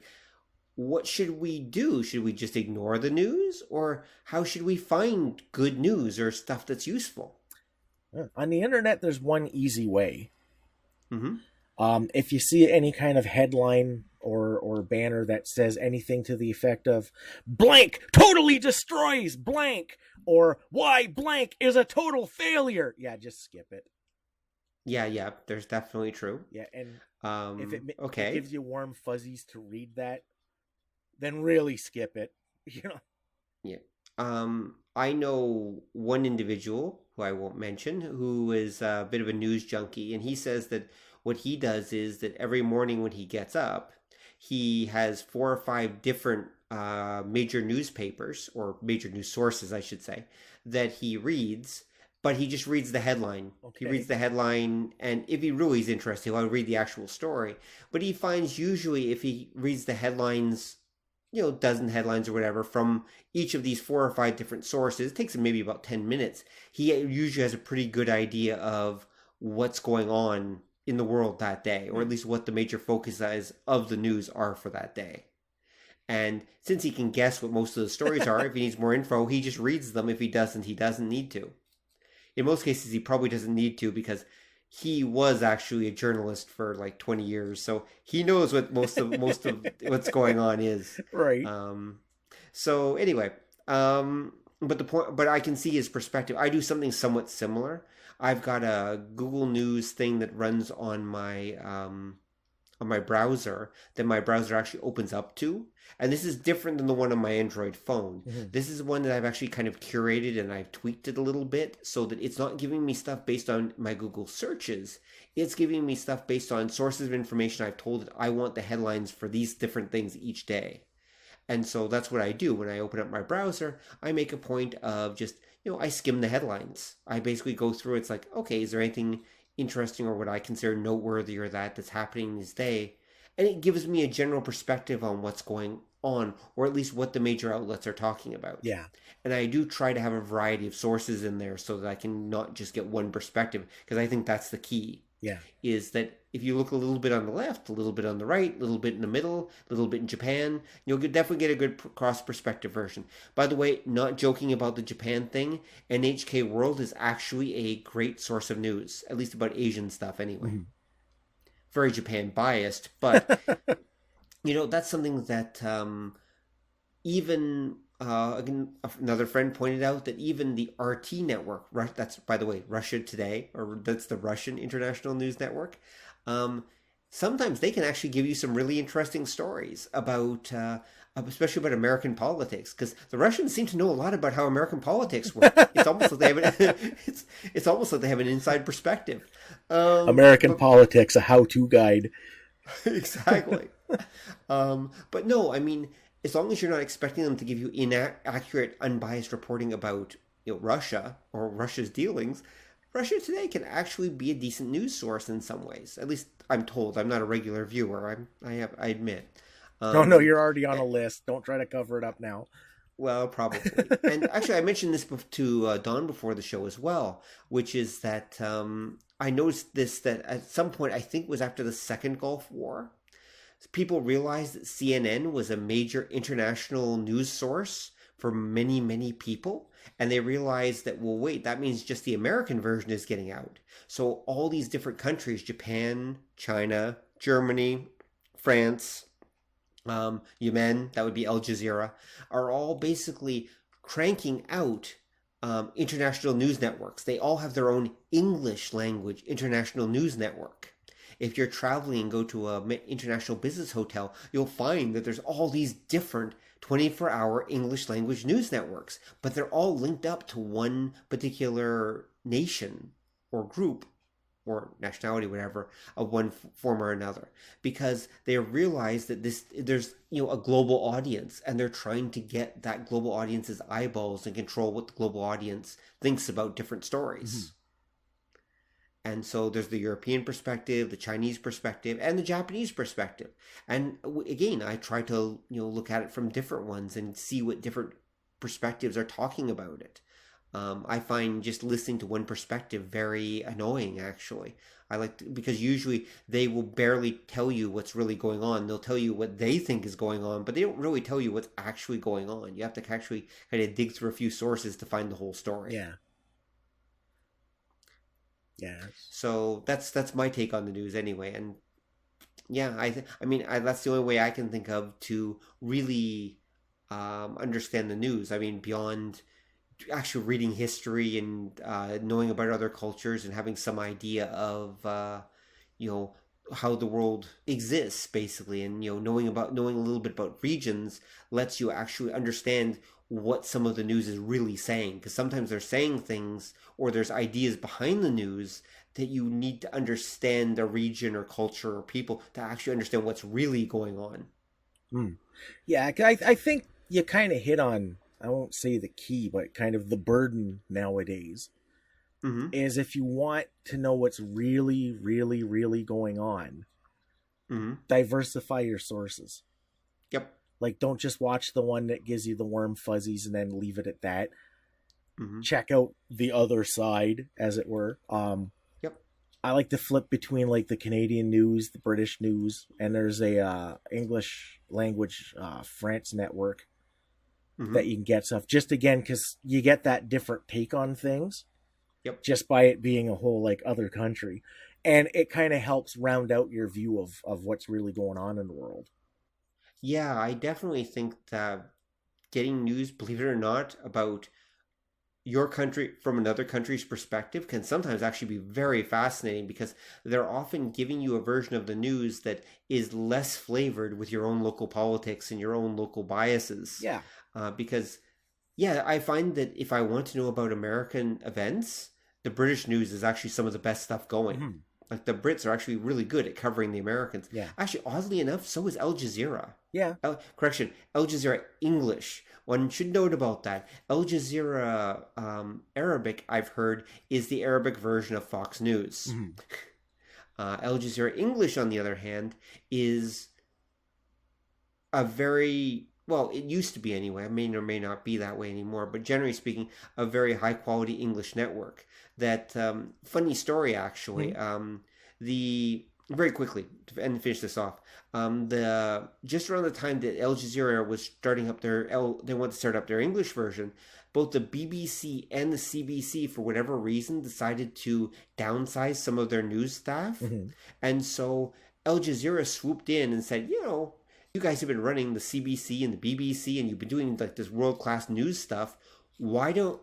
S2: what should we do? Should we just ignore the news? Or how should we find good news or stuff that's useful?
S3: On the internet, there's one easy way. If you see any kind of headline or banner that says anything to the effect of blank totally destroys blank, or why blank is a total failure, just skip it.
S2: Yeah, there's definitely true.
S3: Yeah, and if it gives you warm fuzzies to read that, then really skip it.
S2: Yeah. I know one individual who I won't mention who is a bit of a news junkie, and he says that what he does is that every morning when he gets up, he has 4 or 5 different major newspapers, or major news sources, I should say, that he reads, but he just reads the headline.
S3: Okay.
S2: He reads the headline, and if he really is interested, he'll read the actual story. But he finds usually if he reads the headlines, dozen headlines or whatever from each of these 4 or 5 different sources, it takes him maybe about 10 minutes. He usually has a pretty good idea of what's going on in the world that day, or at least what the major focuses of the news are for that day. And since he can guess what most of the stories are, if he needs more info, he just reads them. If he doesn't need to. In most cases, he probably doesn't need to, because he was actually a journalist for like 20 years, so he knows what most of what's going on is.
S3: Right.
S2: So anyway, but I can see his perspective. I do something somewhat similar. I've got a Google News thing that runs on my browser that my browser actually opens up to. And this is different than the one on my Android phone. Mm-hmm. This is one that I've actually kind of curated, and I've tweaked it a little bit so that it's not giving me stuff based on my Google searches. It's giving me stuff based on sources of information I've told it I want the headlines for these different things each day. And so that's what I do. When I open up my browser, I make a point of just, I skim the headlines. I basically go through, it's like, okay, is there anything interesting or what I consider noteworthy or that's happening this day? And it gives me a general perspective on what's going on, or at least what the major outlets are talking about.
S3: Yeah.
S2: And I do try to have a variety of sources in there so that I can not just get one perspective, because I think that's the key.
S3: Yeah.
S2: Is that if you look a little bit on the left, a little bit on the right, a little bit in the middle, a little bit in Japan, you'll definitely get a good cross-perspective version. By the way, not joking about the Japan thing, NHK World is actually a great source of news, at least about Asian stuff anyway. Mm-hmm. Very Japan biased, but that's something that even again, another friend pointed out that even the RT network, that's, by the way, Russia Today, or that's the Russian International News Network, sometimes they can actually give you some really interesting stories about, especially about American politics, because the Russians seem to know a lot about how American politics work. It's almost like they have it's almost like they have an inside perspective.
S3: American politics, a how-to guide.
S2: Exactly. But no, I mean, as long as you're not expecting them to give you inaccurate, unbiased reporting about Russia or Russia's dealings, Russia Today can actually be a decent news source in some ways. At least I'm told. I'm not a regular viewer. I admit.
S3: No, you're already on a list. Don't try to cover it up now.
S2: Well, probably. And actually, I mentioned this to Don before the show as well, which is that I noticed that at some point, I think it was after the Second Gulf War, people realized that CNN was a major international news source for many, many people. And they realized that, well, wait, that means just the American version is getting out. So all these different countries, Japan, China, Germany, France, Yemen, that would be Al Jazeera, are all basically cranking out international news networks. They all have their own English language international news network. If you're traveling and go to an international business hotel, you'll find that there's all these different 24-hour English language news networks, but they're all linked up to one particular nation or group or nationality, whatever, of one form or another, because they realize that there's a global audience, and they're trying to get that global audience's eyeballs and control what the global audience thinks about different stories. Mm-hmm. And so there's the European perspective, the Chinese perspective, and the Japanese perspective. And again, I try to look at it from different ones and see what different perspectives are talking about it. I find just listening to one perspective very annoying, actually. Because usually they will barely tell you what's really going on. They'll tell you what they think is going on, but they don't really tell you what's actually going on. You have to actually kind of dig through a few sources to find the whole story.
S3: Yeah. Yeah.
S2: So that's my take on the news anyway. And yeah, I mean, that's the only way I can think of to really understand the news. I mean, beyond actually reading history and knowing about other cultures and having some idea of how the world exists, basically, and knowing a little bit about regions lets you actually understand what some of the news is really saying, because sometimes they're saying things or there's ideas behind the news that you need to understand the region or culture or people to actually understand what's really going on.
S3: Yeah, I think you kind of hit on, I won't say the key, but kind of the burden nowadays, is if you want to know what's really, really, really going on, diversify your sources.
S2: Yep.
S3: Like, don't just watch the one that gives you the warm fuzzies and then leave it at that. Check out the other side, as it were.
S2: Yep.
S3: I like to flip between like the Canadian news, the British news, and there's a English language France network that you can get stuff. Just again, because you get that different take on things.
S2: Yep.
S3: Just by it being a whole like other country, and it kind of helps round out your view of what's really going on in the world.
S2: Yeah, I definitely think that getting news, believe it or not, about your country from another country's perspective can sometimes actually be very fascinating, because they're often giving you a version of the news that is less flavored with your own local politics and your own local biases.
S3: Yeah.
S2: Because, yeah, I find that if I want to know about American events, the British news is actually some of the best stuff going. Like, the Brits are actually really good at covering the Americans.
S3: Yeah.
S2: Actually, oddly enough, so is Al Jazeera.
S3: Yeah.
S2: Al Jazeera English. One should note about that. Al Jazeera Arabic, I've heard, is the Arabic version of Fox News. Al Jazeera English, on the other hand, is a very... well, it used to be anyway. It may or may not be that way anymore. But generally speaking, a very high-quality English network. That, funny story, actually. Very quickly, and finish this off. Just around the time that Al Jazeera was starting up they wanted to start up their English version, both the BBC and the CBC, for whatever reason, decided to downsize some of their news staff. And so Al Jazeera swooped in and said, you guys have been running the CBC and the BBC, and you've been doing like this world-class news stuff. Why don't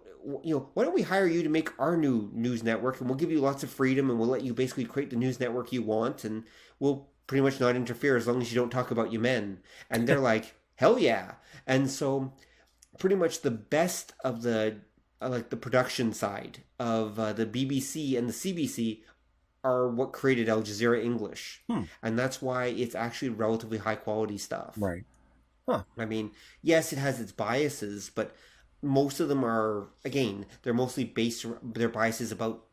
S2: we hire you to make our new news network, and we'll give you lots of freedom, and we'll let you basically create the news network you want, and we'll pretty much not interfere as long as you don't talk about Yemen. And they're like, hell yeah. And so pretty much the best of the like the production side of the BBC and the CBC are what created Al Jazeera English. And that's why it's actually relatively high quality stuff.
S3: Right. Huh.
S2: I mean, yes, it has its biases, but most of them are, again, they're mostly based, their biases about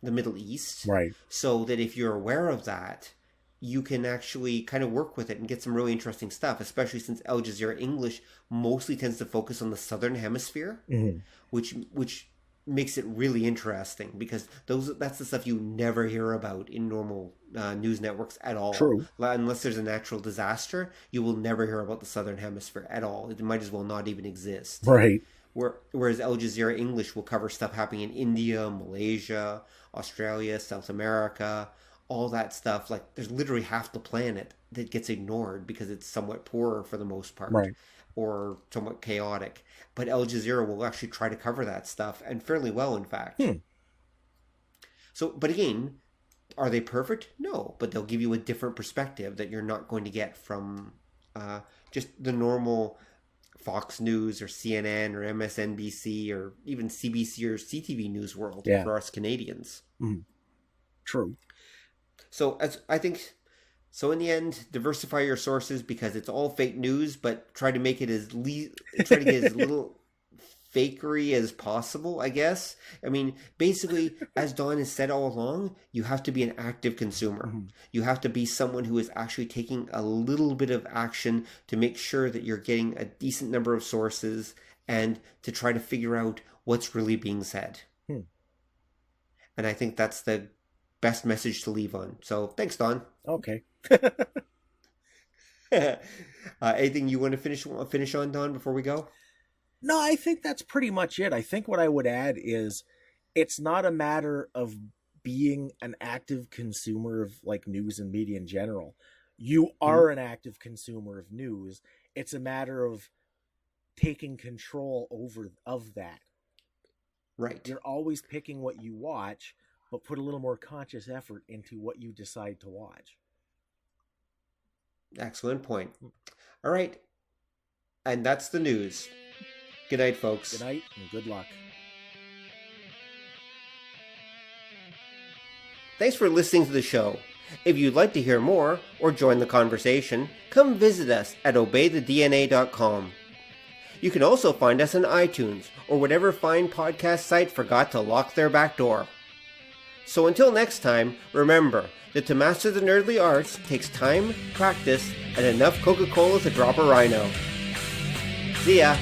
S2: the Middle East.
S3: Right.
S2: So that if you're aware of that, you can actually kind of work with it and get some really interesting stuff, especially since Al Jazeera English mostly tends to focus on the Southern Hemisphere, which makes it really interesting, because that's the stuff you never hear about in normal news networks at all.
S3: True.
S2: Unless there's a natural disaster, you will never hear about the Southern Hemisphere at all. It might as well not even exist.
S3: Right.
S2: Whereas Al Jazeera English will cover stuff happening in India, Malaysia, Australia, South America, all that stuff. Like, there's literally half the planet that gets ignored because it's somewhat poorer for the most part.
S3: Right.
S2: Or somewhat chaotic. But Al Jazeera will actually try to cover that stuff, and fairly well, in fact. So, but again, are they perfect? No, but they'll give you a different perspective that you're not going to get from just the normal Fox News or CNN or MSNBC or even CBC or CTV news world for us Canadians.
S3: True.
S2: So I think... So in the end, diversify your sources, because it's all fake news, but try to make it try to get as little fakery as possible, I guess. I mean, basically, as Don has said all along, you have to be an active consumer. You have to be someone who is actually taking a little bit of action to make sure that you're getting a decent number of sources and to try to figure out what's really being said. And I think that's the best message to leave on. So thanks, Don.
S3: Okay.
S2: Anything you want to finish on, Don, before we go?
S3: No, I think that's pretty much it. I think what I would add is it's not a matter of being an active consumer of like news and media in general. You are an active consumer of news. It's a matter of taking control of that.
S2: Right.
S3: You're always picking what you watch, but put a little more conscious effort into what you decide to watch.
S2: Excellent point. All right. And that's the news. Good night, folks.
S3: Good night and good luck.
S2: Thanks for listening to the show. If you'd like to hear more or join the conversation, come visit us at obeythedna.com. You can also find us on iTunes or whatever fine podcast site forgot to lock their back door. So until next time, remember that to master the nerdly arts takes time, practice, and enough Coca-Cola to drop a rhino. See ya!